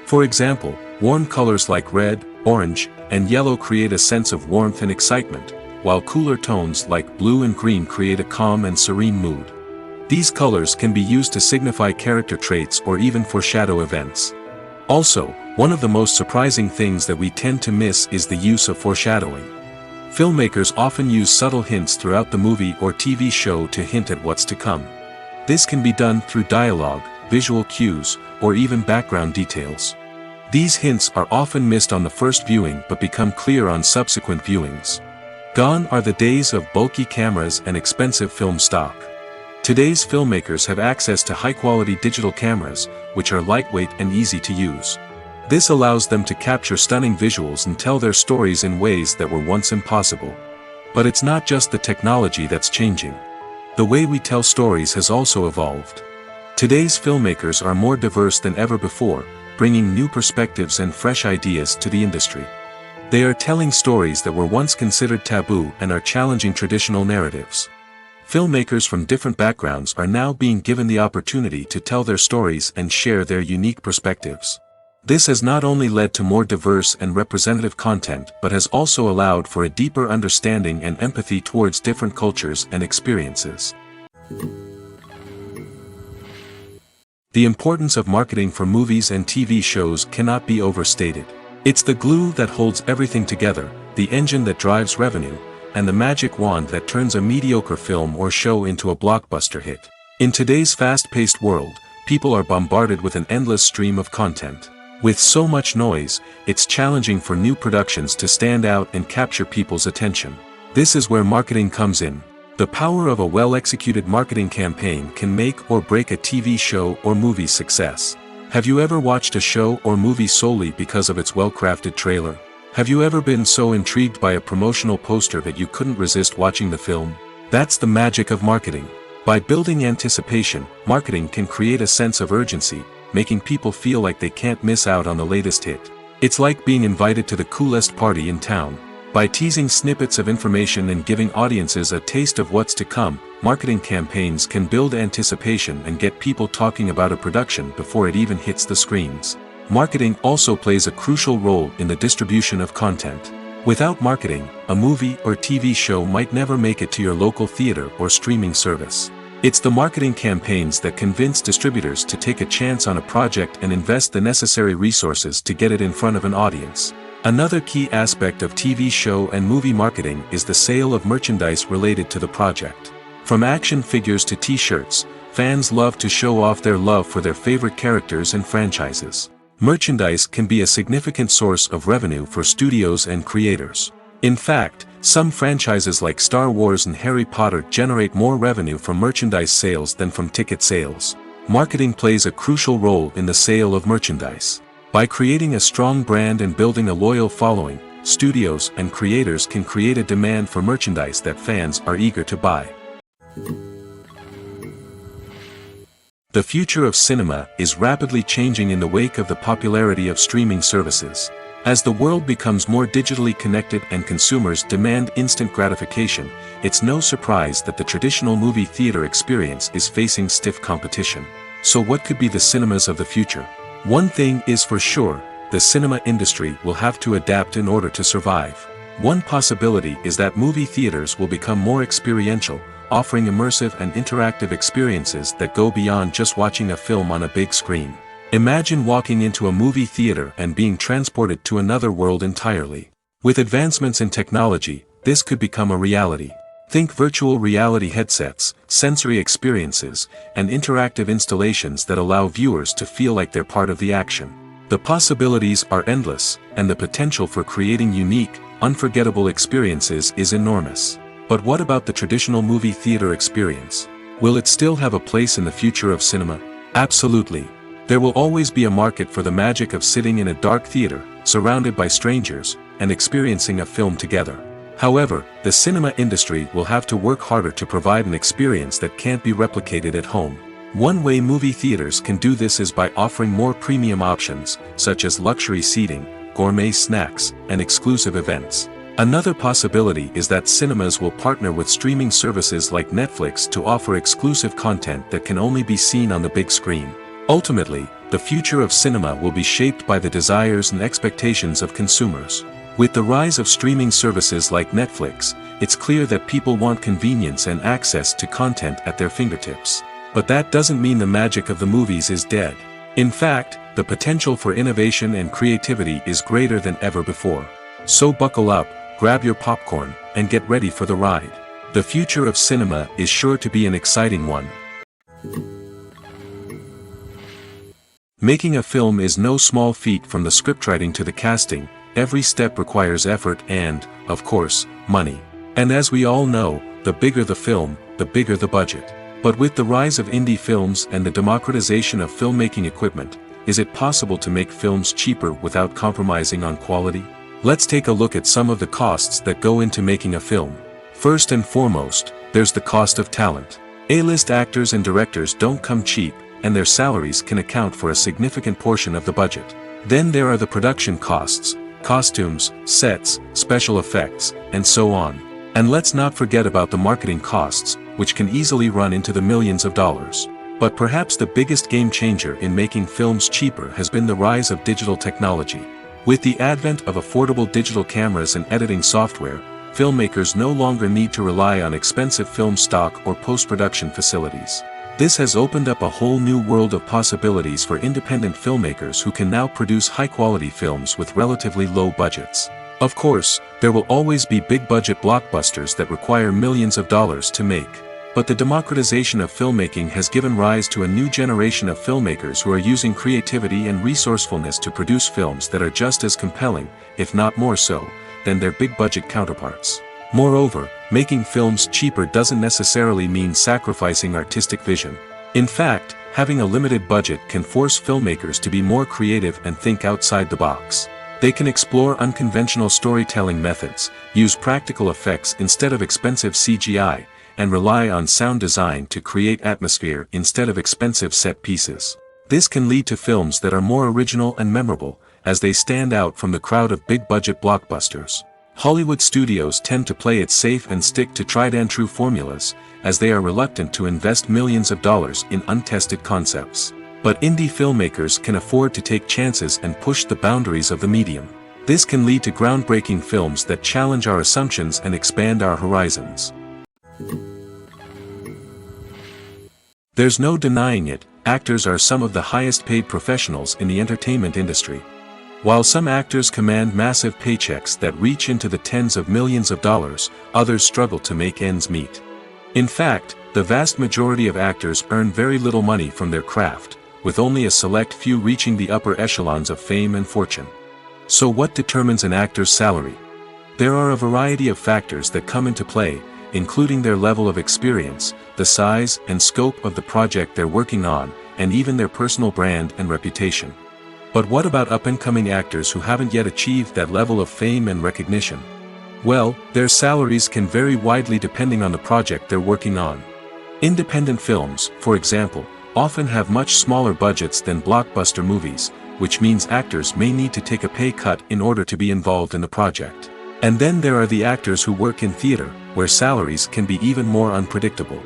For example, warm colors like red, orange, and yellow create a sense of warmth and excitement, while cooler tones like blue and green create a calm and serene mood. These colors can be used to signify character traits or even foreshadow events. Also, one of the most surprising things that we tend to miss is the use of foreshadowing. Filmmakers often use subtle hints throughout the movie or TV show to hint at what's to come. This can be done through dialogue, visual cues, or even background details. These hints are often missed on the first viewing but become clear on subsequent viewings. Gone are the days of bulky cameras and expensive film stock. Today's filmmakers have access to high-quality digital cameras, which are lightweight and easy to use. This allows them to capture stunning visuals and tell their stories in ways that were once impossible. But it's not just the technology that's changing. The way we tell stories has also evolved. Today's filmmakers are more diverse than ever before, bringing new perspectives and fresh ideas to the industry. They are telling stories that were once considered taboo and are challenging traditional narratives. Filmmakers from different backgrounds are now being given the opportunity to tell their stories and share their unique perspectives. This has not only led to more diverse and representative content but has also allowed for a deeper understanding and empathy towards different cultures and experiences. The importance of marketing for movies and TV shows cannot be overstated. It's the glue that holds everything together, the engine that drives revenue, and the magic wand that turns a mediocre film or show into a blockbuster hit. In today's fast-paced world, people are bombarded with an endless stream of content. With so much noise, it's challenging for new productions to stand out and capture people's attention. This is where marketing comes in. The power of a well-executed marketing campaign can make or break a TV show or movie's success. Have you ever watched a show or movie solely because of its well-crafted trailer? Have you ever been so intrigued by a promotional poster that you couldn't resist watching the film? That's the magic of marketing. By building anticipation, marketing can create a sense of urgency, making people feel like they can't miss out on the latest hit. It's like being invited to the coolest party in town. By teasing snippets of information and giving audiences a taste of what's to come, marketing campaigns can build anticipation and get people talking about a production before it even hits the screens. Marketing also plays a crucial role in the distribution of content. Without marketing, a movie or TV show might never make it to your local theater or streaming service. It's the marketing campaigns that convince distributors to take a chance on a project and invest the necessary resources to get it in front of an audience. Another key aspect of TV show and movie marketing is the sale of merchandise related to the project. From action figures to t-shirts, fans love to show off their love for their favorite characters and franchises. Merchandise can be a significant source of revenue for studios and creators. In fact, some franchises like Star Wars and Harry Potter generate more revenue from merchandise sales than from ticket sales. Marketing plays a crucial role in the sale of merchandise. By creating a strong brand and building a loyal following, studios and creators can create a demand for merchandise that fans are eager to buy. The future of cinema is rapidly changing in the wake of the popularity of streaming services. As the world becomes more digitally connected and consumers demand instant gratification, it's no surprise that the traditional movie theater experience is facing stiff competition. So what could be the cinemas of the future? One thing is for sure, the cinema industry will have to adapt in order to survive. One possibility is that movie theaters will become more experiential, offering immersive and interactive experiences that go beyond just watching a film on a big screen. Imagine walking into a movie theater and being transported to another world entirely. With advancements in technology, this could become a reality. Think virtual reality headsets, sensory experiences, and interactive installations that allow viewers to feel like they're part of the action. The possibilities are endless, and the potential for creating unique, unforgettable experiences is enormous. But what about the traditional movie theater experience? Will it still have a place in the future of cinema? Absolutely. There will always be a market for the magic of sitting in a dark theater, surrounded by strangers, and experiencing a film together. However, the cinema industry will have to work harder to provide an experience that can't be replicated at home. One way movie theaters can do this is by offering more premium options, such as luxury seating, gourmet snacks, and exclusive events. Another possibility is that cinemas will partner with streaming services like Netflix to offer exclusive content that can only be seen on the big screen. Ultimately, the future of cinema will be shaped by the desires and expectations of consumers. With the rise of streaming services like Netflix, it's clear that people want convenience and access to content at their fingertips. But that doesn't mean the magic of the movies is dead. In fact, the potential for innovation and creativity is greater than ever before. So buckle up, grab your popcorn, and get ready for the ride. The future of cinema is sure to be an exciting one. Making a film is no small feat. From the scriptwriting to the casting, every step requires effort and, of course, money. And as we all know, the bigger the film, the bigger the budget. But with the rise of indie films and the democratization of filmmaking equipment, is it possible to make films cheaper without compromising on quality? Let's take a look at some of the costs that go into making a film. First and foremost, there's the cost of talent. A-list actors and directors don't come cheap, and their salaries can account for a significant portion of the budget. Then there are the production costs, costumes, sets, special effects, and so on. And let's not forget about the marketing costs, which can easily run into the millions of dollars. But perhaps the biggest game changer in making films cheaper has been the rise of digital technology. With the advent of affordable digital cameras and editing software, filmmakers no longer need to rely on expensive film stock or post-production facilities. This has opened up a whole new world of possibilities for independent filmmakers who can now produce high-quality films with relatively low budgets. Of course, there will always be big-budget blockbusters that require millions of dollars to make. But the democratization of filmmaking has given rise to a new generation of filmmakers who are using creativity and resourcefulness to produce films that are just as compelling, if not more so, than their big-budget counterparts. Moreover, making films cheaper doesn't necessarily mean sacrificing artistic vision. In fact, having a limited budget can force filmmakers to be more creative and think outside the box. They can explore unconventional storytelling methods, use practical effects instead of expensive CGI, and rely on sound design to create atmosphere instead of expensive set pieces. This can lead to films that are more original and memorable, as they stand out from the crowd of big-budget blockbusters. Hollywood studios tend to play it safe and stick to tried-and-true formulas, as they are reluctant to invest millions of dollars in untested concepts. But indie filmmakers can afford to take chances and push the boundaries of the medium. This can lead to groundbreaking films that challenge our assumptions and expand our horizons. There's no denying it, actors are some of the highest-paid professionals in the entertainment industry. While some actors command massive paychecks that reach into the tens of millions of dollars, others struggle to make ends meet. In fact, the vast majority of actors earn very little money from their craft, with only a select few reaching the upper echelons of fame and fortune. So what determines an actor's salary? There are a variety of factors that come into play, including their level of experience, the size and scope of the project they're working on, and even their personal brand and reputation. But what about up-and-coming actors who haven't yet achieved that level of fame and recognition? Well, their salaries can vary widely depending on the project they're working on. Independent films, for example, often have much smaller budgets than blockbuster movies, which means actors may need to take a pay cut in order to be involved in the project. And then there are the actors who work in theater, where salaries can be even more unpredictable.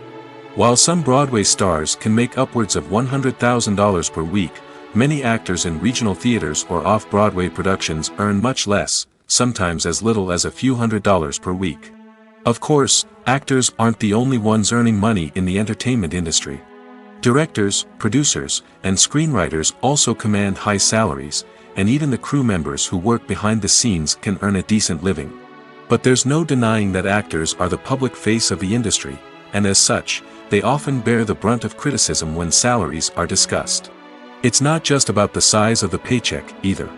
While some Broadway stars can make upwards of $100,000 per week, many actors in regional theaters or off-Broadway productions earn much less, sometimes as little as a few $100s per week. Of course, actors aren't the only ones earning money in the entertainment industry. Directors, producers, and screenwriters also command high salaries, and even the crew members who work behind the scenes can earn a decent living. But there's no denying that actors are the public face of the industry, and as such, they often bear the brunt of criticism when salaries are discussed. It's not just about the size of the paycheck, either.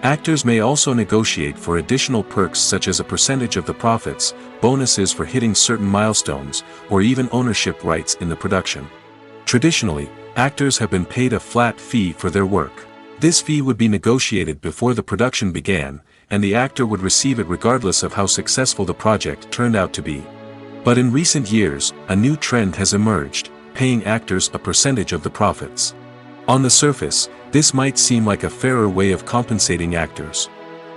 Actors may also negotiate for additional perks such as a percentage of the profits, bonuses for hitting certain milestones, or even ownership rights in the production. Traditionally, actors have been paid a flat fee for their work. This fee would be negotiated before the production began, and the actor would receive it regardless of how successful the project turned out to be. But in recent years, a new trend has emerged, paying actors a percentage of the profits. On the surface, this might seem like a fairer way of compensating actors.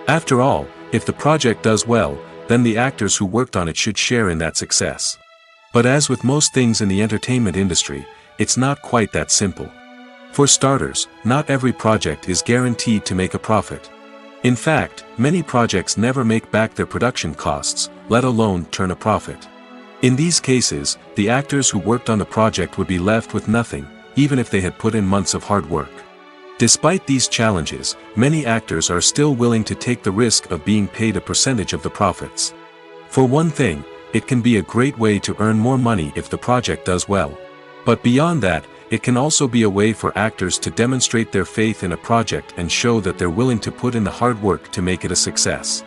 After all, if the project does well, then the actors who worked on it should share in that success. But as with most things in the entertainment industry, it's not quite that simple. For starters, not every project is guaranteed to make a profit. In fact, many projects never make back their production costs, let alone turn a profit. In these cases, the actors who worked on the project would be left with nothing, even if they had put in months of hard work. Despite these challenges, many actors are still willing to take the risk of being paid a percentage of the profits. For one thing, it can be a great way to earn more money if the project does well. But beyond that, it can also be a way for actors to demonstrate their faith in a project and show that they're willing to put in the hard work to make it a success.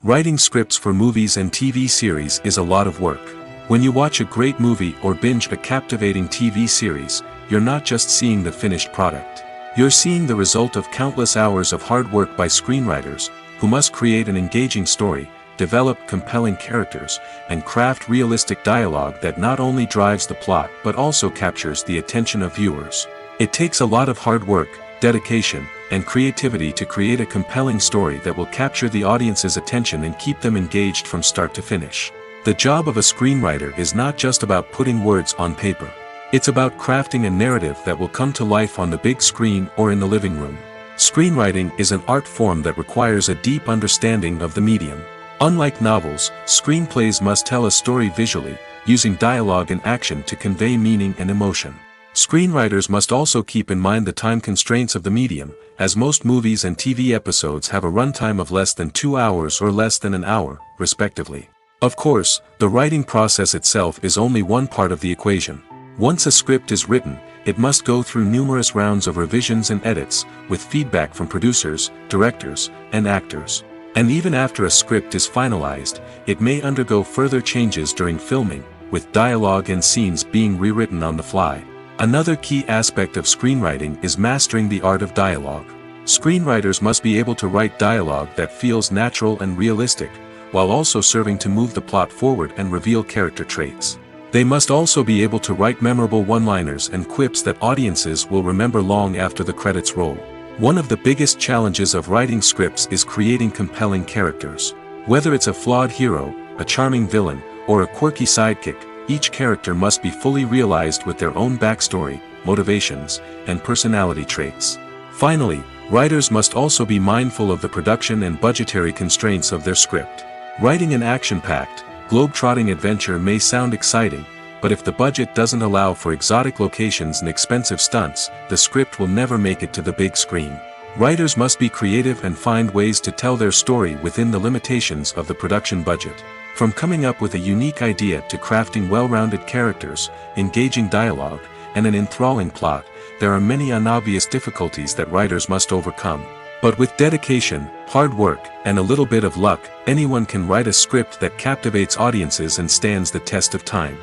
Writing scripts for movies and TV series is a lot of work. When you watch a great movie or binge a captivating TV series, you're not just seeing the finished product. You're seeing the result of countless hours of hard work by screenwriters, who must create an engaging story, develop compelling characters, and craft realistic dialogue that not only drives the plot but also captures the attention of viewers. It takes a lot of hard work, dedication, and creativity to create a compelling story that will capture the audience's attention and keep them engaged from start to finish. The job of a screenwriter is not just about putting words on paper. It's about crafting a narrative that will come to life on the big screen or in the living room. Screenwriting is an art form that requires a deep understanding of the medium. Unlike novels, screenplays must tell a story visually, using dialogue and action to convey meaning and emotion. Screenwriters must also keep in mind the time constraints of the medium, as most movies and TV episodes have a runtime of less than 2 hours or less than an hour, respectively. Of course, the writing process itself is only one part of the equation. Once a script is written, it must go through numerous rounds of revisions and edits, with feedback from producers, directors, and actors. And even after a script is finalized, it may undergo further changes during filming, with dialogue and scenes being rewritten on the fly. Another key aspect of screenwriting is mastering the art of dialogue. Screenwriters must be able to write dialogue that feels natural and realistic, while also serving to move the plot forward and reveal character traits. They must also be able to write memorable one-liners and quips that audiences will remember long after the credits roll. One of the biggest challenges of writing scripts is creating compelling characters. Whether it's a flawed hero, a charming villain, or a quirky sidekick, each character must be fully realized with their own backstory, motivations, and personality traits. Finally, writers must also be mindful of the production and budgetary constraints of their script. Writing an action-packed, globe-trotting adventure may sound exciting, but if the budget doesn't allow for exotic locations and expensive stunts, the script will never make it to the big screen. Writers must be creative and find ways to tell their story within the limitations of the production budget. From coming up with a unique idea to crafting well-rounded characters, engaging dialogue, and an enthralling plot, there are many unobvious difficulties that writers must overcome. But with dedication, hard work, and a little bit of luck, anyone can write a script that captivates audiences and stands the test of time.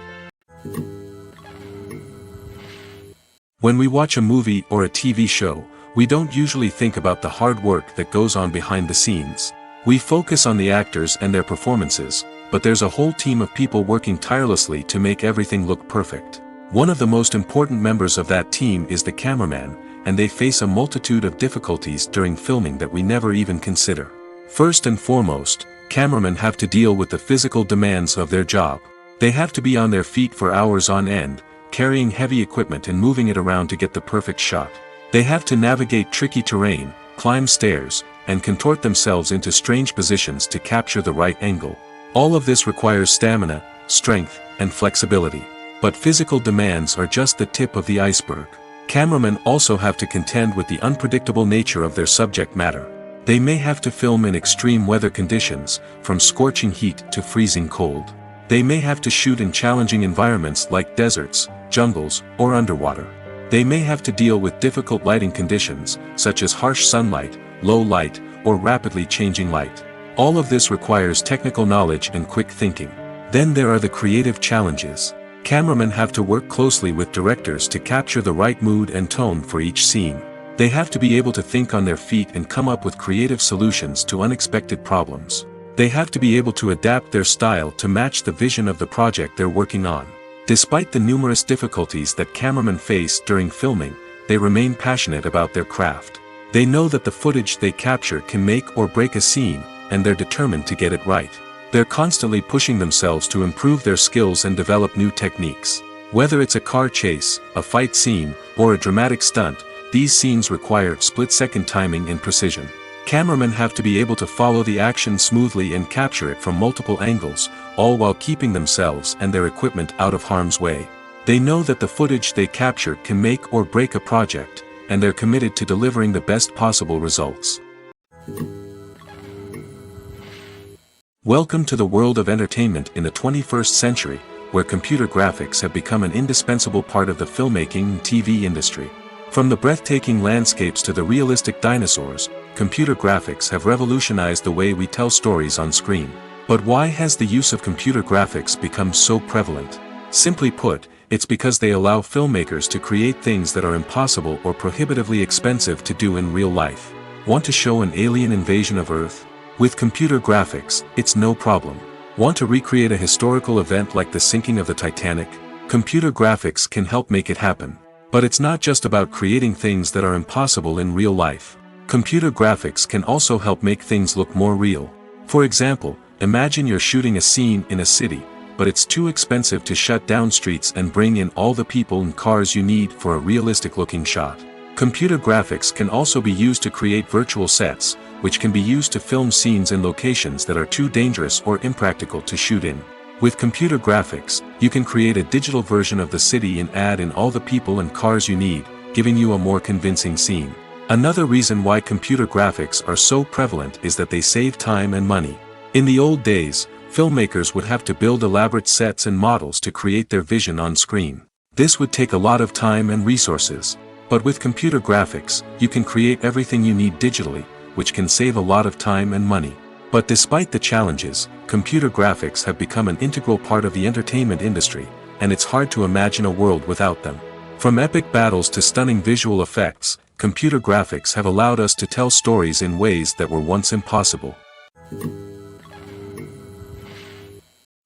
When we watch a movie or a TV show, we don't usually think about the hard work that goes on behind the scenes. We focus on the actors and their performances, but there's a whole team of people working tirelessly to make everything look perfect. One of the most important members of that team is the cameraman, and they face a multitude of difficulties during filming that we never even consider. First and foremost, cameramen have to deal with the physical demands of their job. They have to be on their feet for hours on end, carrying heavy equipment and moving it around to get the perfect shot. They have to navigate tricky terrain, climb stairs, and contort themselves into strange positions to capture the right angle. All of this requires stamina, strength, and flexibility. But physical demands are just the tip of the iceberg. Cameramen also have to contend with the unpredictable nature of their subject matter. They may have to film in extreme weather conditions, from scorching heat to freezing cold. They may have to shoot in challenging environments like deserts, jungles, or underwater. They may have to deal with difficult lighting conditions, such as harsh sunlight, low light, or rapidly changing light. All of this requires technical knowledge and quick thinking. Then there are the creative challenges. Cameramen have to work closely with directors to capture the right mood and tone for each scene. They have to be able to think on their feet and come up with creative solutions to unexpected problems. They have to be able to adapt their style to match the vision of the project they're working on. Despite the numerous difficulties that cameramen face during filming, they remain passionate about their craft. They know that the footage they capture can make or break a scene, and they're determined to get it right. They're constantly pushing themselves to improve their skills and develop new techniques. Whether it's a car chase, a fight scene, or a dramatic stunt, these scenes require split-second timing and precision. Cameramen have to be able to follow the action smoothly and capture it from multiple angles, all while keeping themselves and their equipment out of harm's way. They know that the footage they capture can make or break a project, and they're committed to delivering the best possible results. Welcome to the world of entertainment in the 21st century, where computer graphics have become an indispensable part of the filmmaking and TV industry. From the breathtaking landscapes to the realistic dinosaurs, computer graphics have revolutionized the way we tell stories on screen. But why has the use of computer graphics become so prevalent? Simply put, it's because they allow filmmakers to create things that are impossible or prohibitively expensive to do in real life. Want to show an alien invasion of Earth? With computer graphics, it's no problem. Want to recreate a historical event like the sinking of the Titanic? Computer graphics can help make it happen. But it's not just about creating things that are impossible in real life. Computer graphics can also help make things look more real. For example, imagine you're shooting a scene in a city, but it's too expensive to shut down streets and bring in all the people and cars you need for a realistic-looking shot. Computer graphics can also be used to create virtual sets, which can be used to film scenes in locations that are too dangerous or impractical to shoot in. With computer graphics, you can create a digital version of the city and add in all the people and cars you need, giving you a more convincing scene. Another reason why computer graphics are so prevalent is that they save time and money. In the old days, filmmakers would have to build elaborate sets and models to create their vision on screen. This would take a lot of time and resources. But with computer graphics, you can create everything you need digitally, which can save a lot of time and money. But despite the challenges, computer graphics have become an integral part of the entertainment industry, and it's hard to imagine a world without them. From epic battles to stunning visual effects, computer graphics have allowed us to tell stories in ways that were once impossible.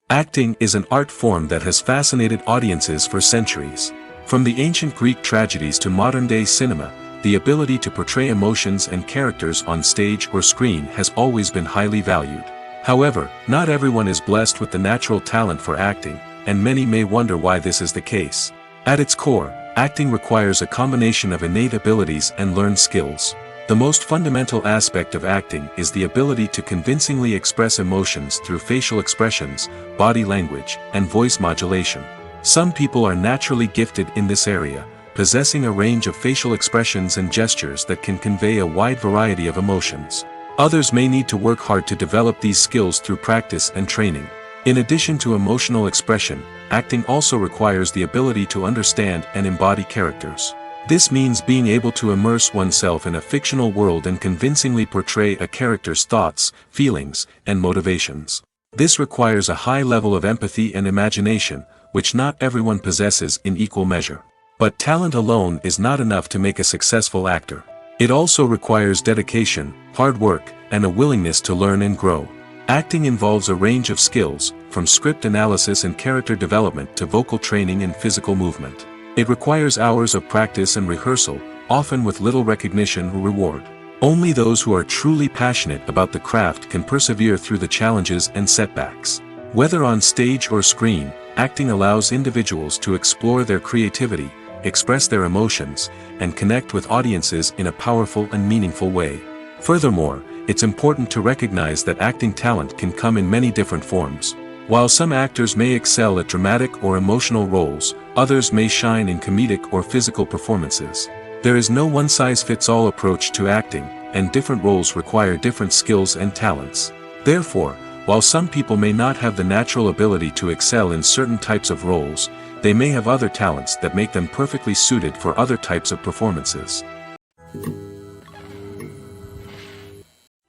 Acting is an art form that has fascinated audiences for centuries. From the ancient Greek tragedies to modern-day cinema, the ability to portray emotions and characters on stage or screen has always been highly valued. However, not everyone is blessed with the natural talent for acting, and many may wonder why this is the case. At its core, acting requires a combination of innate abilities and learned skills. The most fundamental aspect of acting is the ability to convincingly express emotions through facial expressions, body language, and voice modulation. Some people are naturally gifted in this area, possessing a range of facial expressions and gestures that can convey a wide variety of emotions. Others may need to work hard to develop these skills through practice and training. In addition to emotional expression, acting also requires the ability to understand and embody characters. This means being able to immerse oneself in a fictional world and convincingly portray a character's thoughts, feelings, and motivations. This requires a high level of empathy and imagination, which not everyone possesses in equal measure. But talent alone is not enough to make a successful actor. It also requires dedication, hard work, and a willingness to learn and grow. Acting involves a range of skills, from script analysis and character development to vocal training and physical movement. It requires hours of practice and rehearsal, often with little recognition or reward. Only those who are truly passionate about the craft can persevere through the challenges and setbacks. Whether on stage or screen, acting allows individuals to explore their creativity, express their emotions, and connect with audiences in a powerful and meaningful way. Furthermore, it's important to recognize that acting talent can come in many different forms. While some actors may excel at dramatic or emotional roles, others may shine in comedic or physical performances. There is no one-size-fits-all approach to acting, and different roles require different skills and talents. Therefore, while some people may not have the natural ability to excel in certain types of roles, they may have other talents that make them perfectly suited for other types of performances.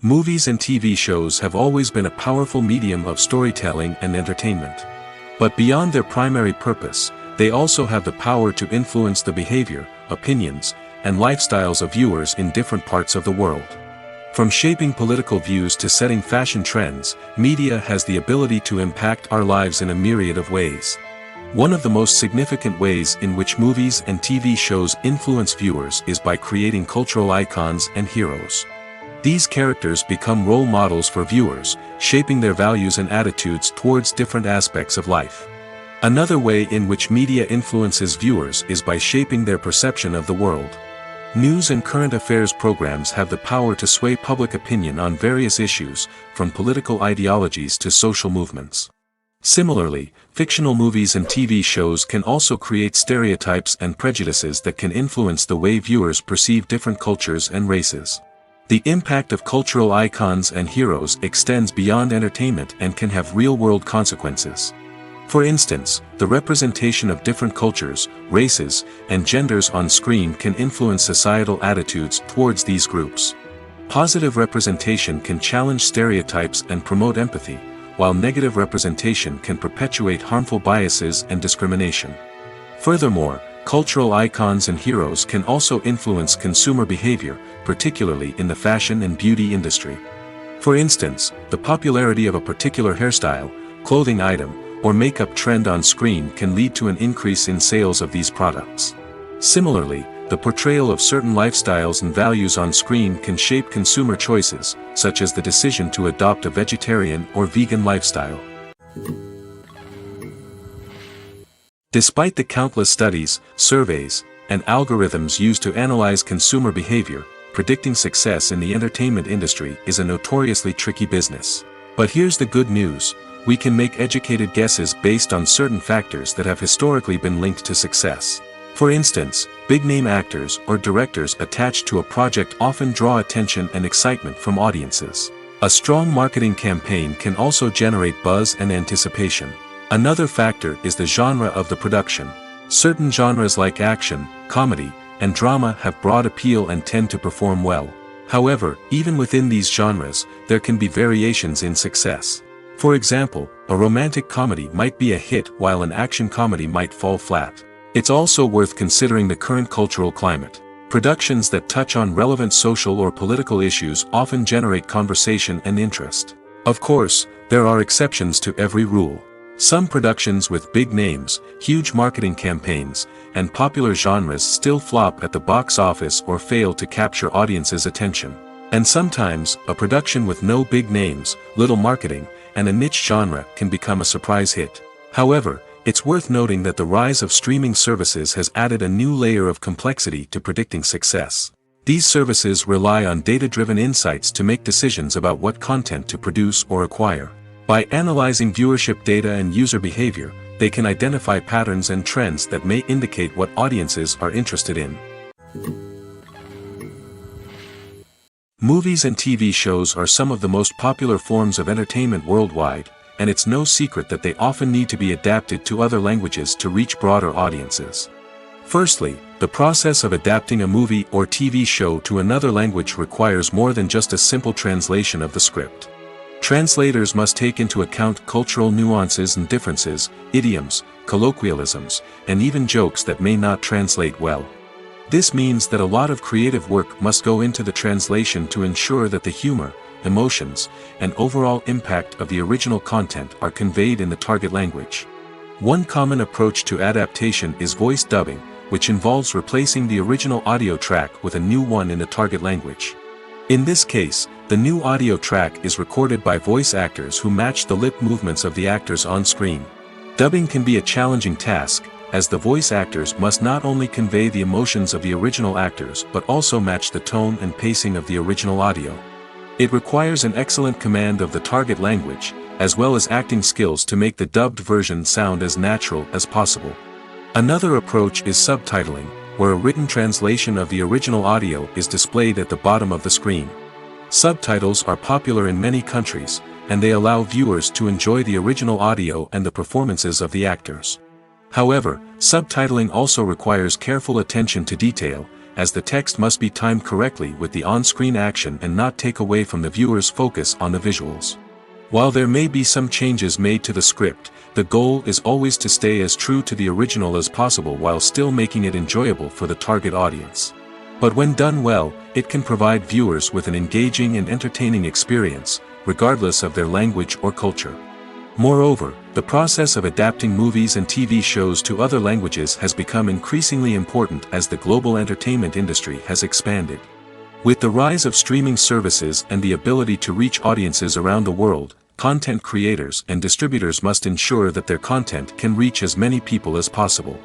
Movies and TV shows have always been a powerful medium of storytelling and entertainment. But beyond their primary purpose, they also have the power to influence the behavior, opinions, and lifestyles of viewers in different parts of the world. From shaping political views to setting fashion trends, media has the ability to impact our lives in a myriad of ways. One of the most significant ways in which movies and TV shows influence viewers is by creating cultural icons and heroes. These characters become role models for viewers, shaping their values and attitudes towards different aspects of life. Another way in which media influences viewers is by shaping their perception of the world. News and current affairs programs have the power to sway public opinion on various issues, from political ideologies to social movements. Similarly, fictional movies and TV shows can also create stereotypes and prejudices that can influence the way viewers perceive different cultures and races. The impact of cultural icons and heroes extends beyond entertainment and can have real-world consequences. For instance, the representation of different cultures, races, and genders on screen can influence societal attitudes towards these groups. Positive representation can challenge stereotypes and promote empathy, while negative representation can perpetuate harmful biases and discrimination. Furthermore, cultural icons and heroes can also influence consumer behavior, particularly in the fashion and beauty industry. For instance, the popularity of a particular hairstyle, clothing item, or makeup trend on screen can lead to an increase in sales of these products. Similarly, the portrayal of certain lifestyles and values on screen can shape consumer choices, such as the decision to adopt a vegetarian or vegan lifestyle. Despite the countless studies, surveys, and algorithms used to analyze consumer behavior, predicting success in the entertainment industry is a notoriously tricky business. But here's the good news: we can make educated guesses based on certain factors that have historically been linked to success. For instance, big-name actors or directors attached to a project often draw attention and excitement from audiences. A strong marketing campaign can also generate buzz and anticipation. Another factor is the genre of the production. Certain genres like action, comedy, and drama have broad appeal and tend to perform well. However, even within these genres, there can be variations in success. For example, a romantic comedy might be a hit while an action comedy might fall flat. It's also worth considering the current cultural climate. Productions that touch on relevant social or political issues often generate conversation and interest. Of course, there are exceptions to every rule. Some productions with big names, huge marketing campaigns, and popular genres still flop at the box office or fail to capture audiences' attention. And sometimes, a production with no big names, little marketing, and a niche genre can become a surprise hit. However, it's worth noting that the rise of streaming services has added a new layer of complexity to predicting success. These services rely on data-driven insights to make decisions about what content to produce or acquire. By analyzing viewership data and user behavior, they can identify patterns and trends that may indicate what audiences are interested in. Movies and TV shows are some of the most popular forms of entertainment worldwide, and it's no secret that they often need to be adapted to other languages to reach broader audiences. Firstly, the process of adapting a movie or TV show to another language requires more than just a simple translation of the script. Translators must take into account cultural nuances and differences, idioms, colloquialisms, and even jokes that may not translate well. This means that a lot of creative work must go into the translation to ensure that the humor, emotions, and overall impact of the original content are conveyed in the target language. One common approach to adaptation is voice dubbing, which involves replacing the original audio track with a new one in the target language. In this case, the new audio track is recorded by voice actors who match the lip movements of the actors on screen. Dubbing can be a challenging task, as the voice actors must not only convey the emotions of the original actors but also match the tone and pacing of the original audio. It requires an excellent command of the target language, as well as acting skills to make the dubbed version sound as natural as possible. Another approach is subtitling, where a written translation of the original audio is displayed at the bottom of the screen. Subtitles are popular in many countries, and they allow viewers to enjoy the original audio and the performances of the actors. However, subtitling also requires careful attention to detail, as the text must be timed correctly with the on-screen action and not take away from the viewer's focus on the visuals. While there may be some changes made to the script, the goal is always to stay as true to the original as possible while still making it enjoyable for the target audience. But when done well, it can provide viewers with an engaging and entertaining experience, regardless of their language or culture. Moreover, the process of adapting movies and TV shows to other languages has become increasingly important as the global entertainment industry has expanded. With the rise of streaming services and the ability to reach audiences around the world, content creators and distributors must ensure that their content can reach as many people as possible.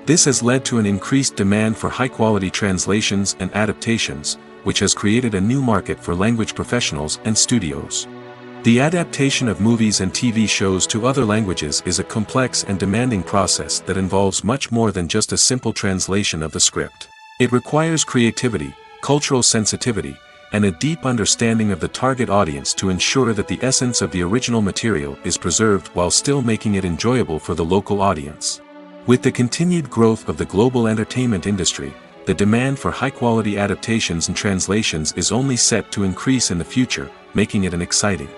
This has led to an increased demand for high-quality translations and adaptations, which has created a new market for language professionals and studios. The adaptation of movies and TV shows to other languages is a complex and demanding process that involves much more than just a simple translation of the script. It requires creativity, cultural sensitivity, and a deep understanding of the target audience to ensure that the essence of the original material is preserved while still making it enjoyable for the local audience. With the continued growth of the global entertainment industry, the demand for high-quality adaptations and translations is only set to increase in the future, making it an exciting.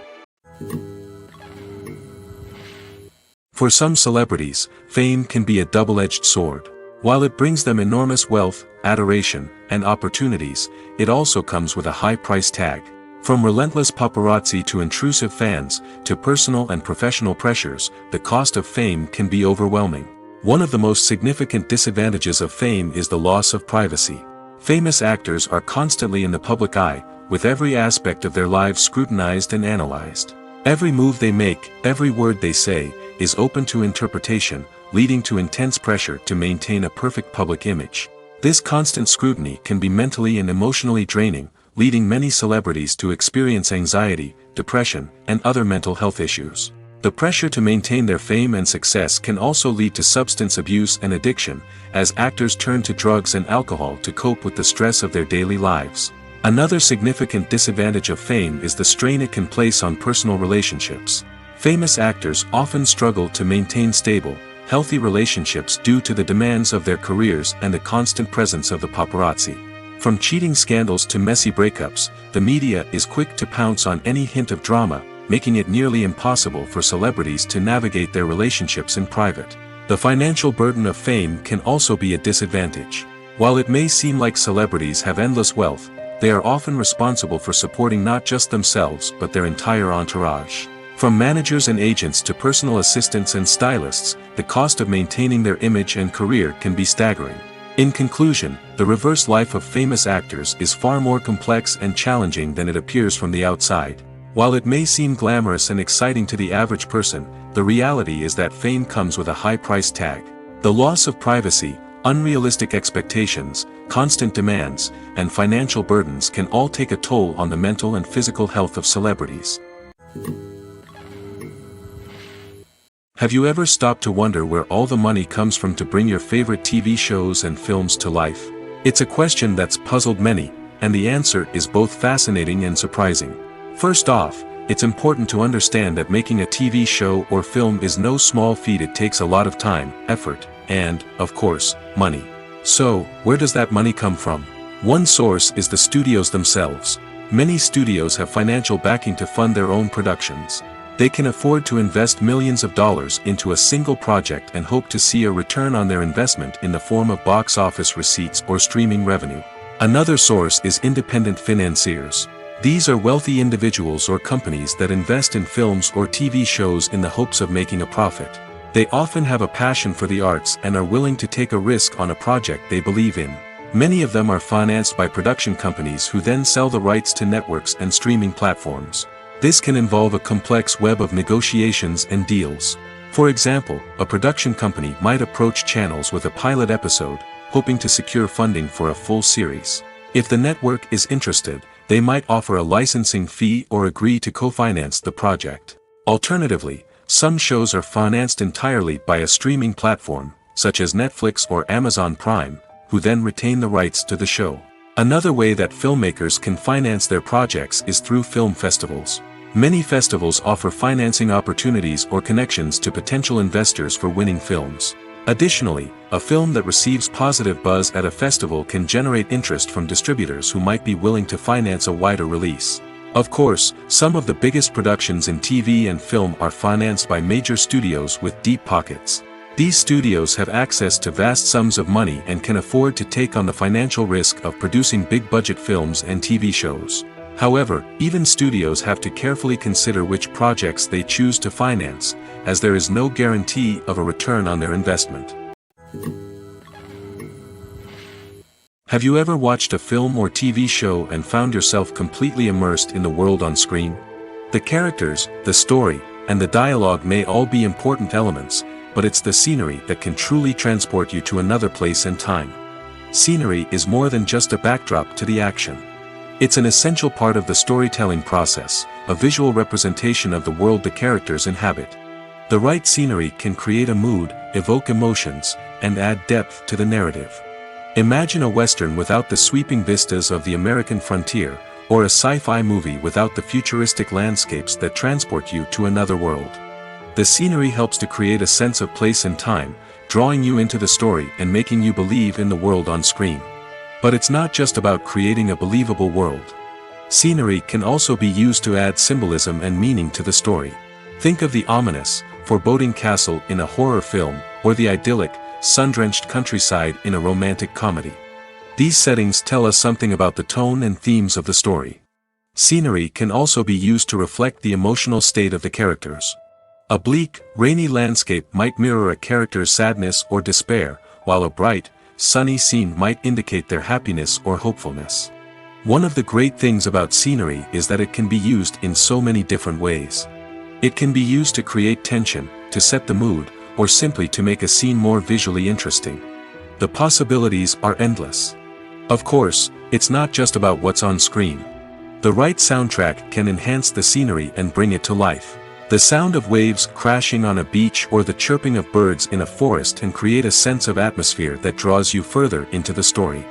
For some celebrities, fame can be a double-edged sword. While it brings them enormous wealth, adoration, and opportunities, it also comes with a high price tag. From relentless paparazzi to intrusive fans, to personal and professional pressures, the cost of fame can be overwhelming. One of the most significant disadvantages of fame is the loss of privacy. Famous actors are constantly in the public eye, with every aspect of their lives scrutinized and analyzed. Every move they make, every word they say, is open to interpretation, leading to intense pressure to maintain a perfect public image. This constant scrutiny can be mentally and emotionally draining, leading many celebrities to experience anxiety, depression, and other mental health issues. The pressure to maintain their fame and success can also lead to substance abuse and addiction, as actors turn to drugs and alcohol to cope with the stress of their daily lives. Another significant disadvantage of fame is the strain it can place on personal relationships. Famous actors often struggle to maintain stable, healthy relationships due to the demands of their careers and the constant presence of the paparazzi. From cheating scandals to messy breakups, the media is quick to pounce on any hint of drama, making it nearly impossible for celebrities to navigate their relationships in private. The financial burden of fame can also be a disadvantage. While it may seem like celebrities have endless wealth, they are often responsible for supporting not just themselves but their entire entourage. From managers and agents to personal assistants and stylists, the cost of maintaining their image and career can be staggering. In conclusion, the reverse life of famous actors is far more complex and challenging than it appears from the outside. While it may seem glamorous and exciting to the average person, the reality is that fame comes with a high price tag. The loss of privacy, unrealistic expectations, constant demands, and financial burdens can all take a toll on the mental and physical health of celebrities. Have you ever stopped to wonder where all the money comes from to bring your favorite TV shows and films to life? It's a question that's puzzled many, and the answer is both fascinating and surprising. First off, it's important to understand that making a TV show or film is no small feat. It takes a lot of time, effort, and, of course, money. So, where does that money come from? One source is the studios themselves. Many studios have financial backing to fund their own productions. They can afford to invest millions of dollars into a single project and hope to see a return on their investment in the form of box office receipts or streaming revenue. Another source is independent financiers. These are wealthy individuals or companies that invest in films or TV shows in the hopes of making a profit. They often have a passion for the arts and are willing to take a risk on a project they believe in. Many of them are financed by production companies who then sell the rights to networks and streaming platforms. This can involve a complex web of negotiations and deals. For example, a production company might approach channels with a pilot episode, hoping to secure funding for a full series. If the network is interested, they might offer a licensing fee or agree to co-finance the project. Alternatively, some shows are financed entirely by a streaming platform, such as Netflix or Amazon Prime, who then retain the rights to the show. Another way that filmmakers can finance their projects is through film festivals. Many festivals offer financing opportunities or connections to potential investors for winning films. Additionally, a film that receives positive buzz at a festival can generate interest from distributors who might be willing to finance a wider release. Of course, some of the biggest productions in TV and film are financed by major studios with deep pockets. These studios have access to vast sums of money and can afford to take on the financial risk of producing big-budget films and TV shows. However, even studios have to carefully consider which projects they choose to finance, as there is no guarantee of a return on their investment. Have you ever watched a film or TV show and found yourself completely immersed in the world on screen? The characters, the story, and the dialogue may all be important elements, but it's the scenery that can truly transport you to another place and time. Scenery is more than just a backdrop to the action. It's an essential part of the storytelling process, a visual representation of the world the characters inhabit. The right scenery can create a mood, evoke emotions, and add depth to the narrative. Imagine a Western without the sweeping vistas of the American frontier, or a sci-fi movie without the futuristic landscapes that transport you to another world. The scenery helps to create a sense of place and time, drawing you into the story and making you believe in the world on screen. But it's not just about creating a believable world. Scenery can also be used to add symbolism and meaning to the story. Think of the ominous, foreboding castle in a horror film, or the idyllic, sun-drenched countryside in a romantic comedy. These settings tell us something about the tone and themes of the story. Scenery can also be used to reflect the emotional state of the characters. A bleak, rainy landscape might mirror a character's sadness or despair, while a bright, sunny scene might indicate their happiness or hopefulness. One of the great things about scenery is that it can be used in so many different ways. It can be used to create tension, to set the mood, or simply to make a scene more visually interesting. The possibilities are endless. Of course, it's not just about what's on screen. The right soundtrack can enhance the scenery and bring it to life. The sound of waves crashing on a beach or the chirping of birds in a forest can create a sense of atmosphere that draws you further into the story.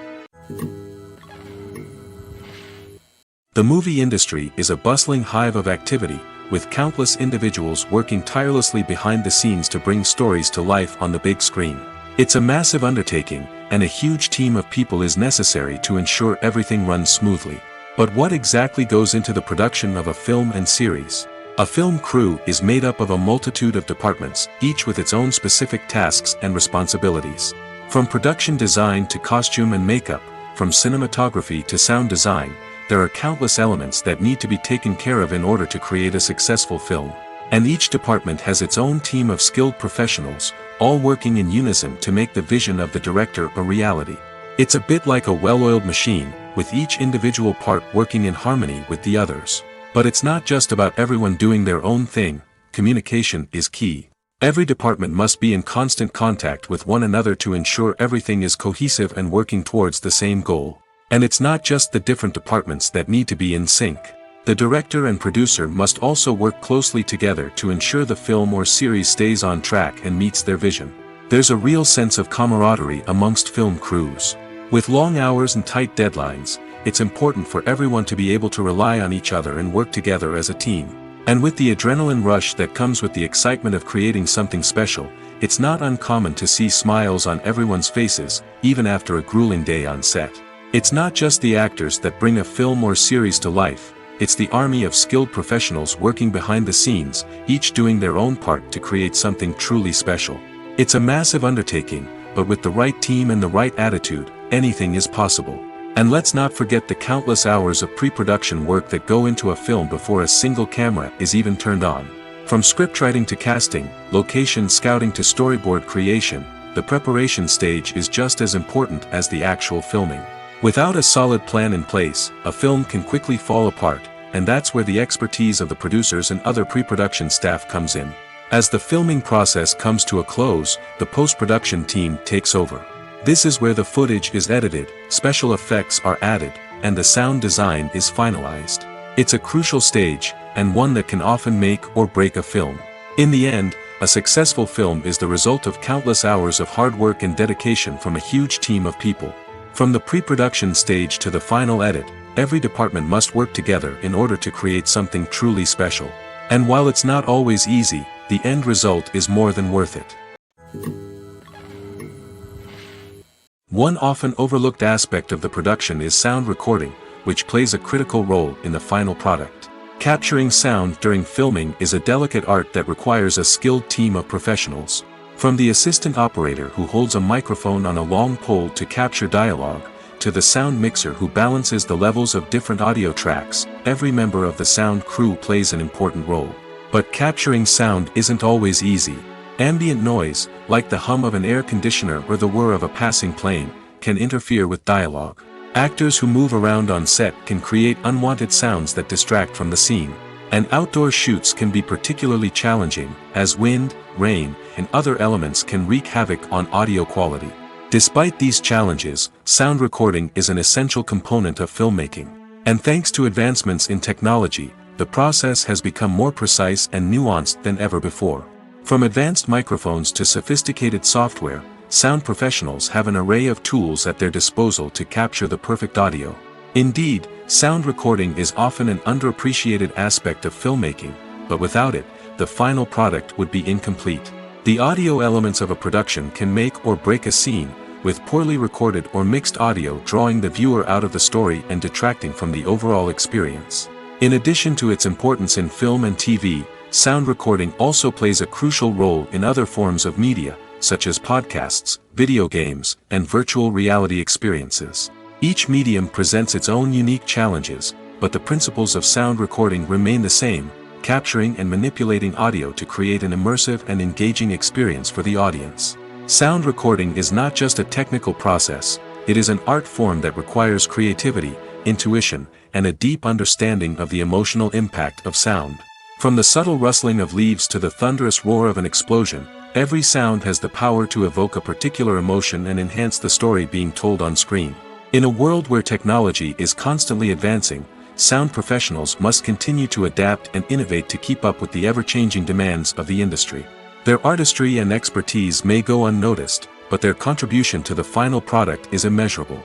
The movie industry is a bustling hive of activity, with countless individuals working tirelessly behind the scenes to bring stories to life on the big screen. It's a massive undertaking, and a huge team of people is necessary to ensure everything runs smoothly. But what exactly goes into the production of a film and series? A film crew is made up of a multitude of departments, each with its own specific tasks and responsibilities. From production design to costume and makeup, from cinematography to sound design, there are countless elements that need to be taken care of in order to create a successful film. And each department has its own team of skilled professionals, all working in unison to make the vision of the director a reality. It's a bit like a well-oiled machine, with each individual part working in harmony with the others. But it's not just about everyone doing their own thing. Communication is key. Every department must be in constant contact with one another to ensure everything is cohesive and working towards the same goal. And it's not just the different departments that need to be in sync. The director and producer must also work closely together to ensure the film or series stays on track and meets their vision. There's a real sense of camaraderie amongst film crews. With long hours and tight deadlines, it's important for everyone to be able to rely on each other and work together as a team. And with the adrenaline rush that comes with the excitement of creating something special, it's not uncommon to see smiles on everyone's faces, even after a grueling day on set. It's not just the actors that bring a film or series to life, it's the army of skilled professionals working behind the scenes, each doing their own part to create something truly special. It's a massive undertaking, but with the right team and the right attitude, anything is possible. And let's not forget the countless hours of pre-production work that go into a film before a single camera is even turned on. From scriptwriting to casting, location scouting to storyboard creation, the preparation stage is just as important as the actual filming. Without a solid plan in place, a film can quickly fall apart, and that's where the expertise of the producers and other pre-production staff comes in. As the filming process comes to a close, the post-production team takes over. This is where the footage is edited, special effects are added, and the sound design is finalized. It's a crucial stage, and one that can often make or break a film. In the end, a successful film is the result of countless hours of hard work and dedication from a huge team of people. From the pre-production stage to the final edit, every department must work together in order to create something truly special. And while it's not always easy, the end result is more than worth it. One often overlooked aspect of the production is sound recording, which plays a critical role in the final product. Capturing sound during filming is a delicate art that requires a skilled team of professionals. From the assistant operator who holds a microphone on a long pole to capture dialogue, to the sound mixer who balances the levels of different audio tracks, every member of the sound crew plays an important role. But capturing sound isn't always easy. Ambient noise, like the hum of an air conditioner or the whir of a passing plane, can interfere with dialogue. Actors who move around on set can create unwanted sounds that distract from the scene. And outdoor shoots can be particularly challenging, as wind, rain, and other elements can wreak havoc on audio quality. Despite these challenges, sound recording is an essential component of filmmaking. And thanks to advancements in technology, the process has become more precise and nuanced than ever before. From advanced microphones to sophisticated software, sound professionals have an array of tools at their disposal to capture the perfect audio. Indeed, sound recording is often an underappreciated aspect of filmmaking, but without it, the final product would be incomplete. The audio elements of a production can make or break a scene, with poorly recorded or mixed audio drawing the viewer out of the story and detracting from the overall experience. In addition to its importance in film and TV, sound recording also plays a crucial role in other forms of media, such as podcasts, video games, and virtual reality experiences. Each medium presents its own unique challenges, but the principles of sound recording remain the same, capturing and manipulating audio to create an immersive and engaging experience for the audience. Sound recording is not just a technical process, it is an art form that requires creativity, intuition, and a deep understanding of the emotional impact of sound. From the subtle rustling of leaves to the thunderous roar of an explosion, every sound has the power to evoke a particular emotion and enhance the story being told on screen. In a world where technology is constantly advancing, sound professionals must continue to adapt and innovate to keep up with the ever-changing demands of the industry. Their artistry and expertise may go unnoticed, but their contribution to the final product is immeasurable.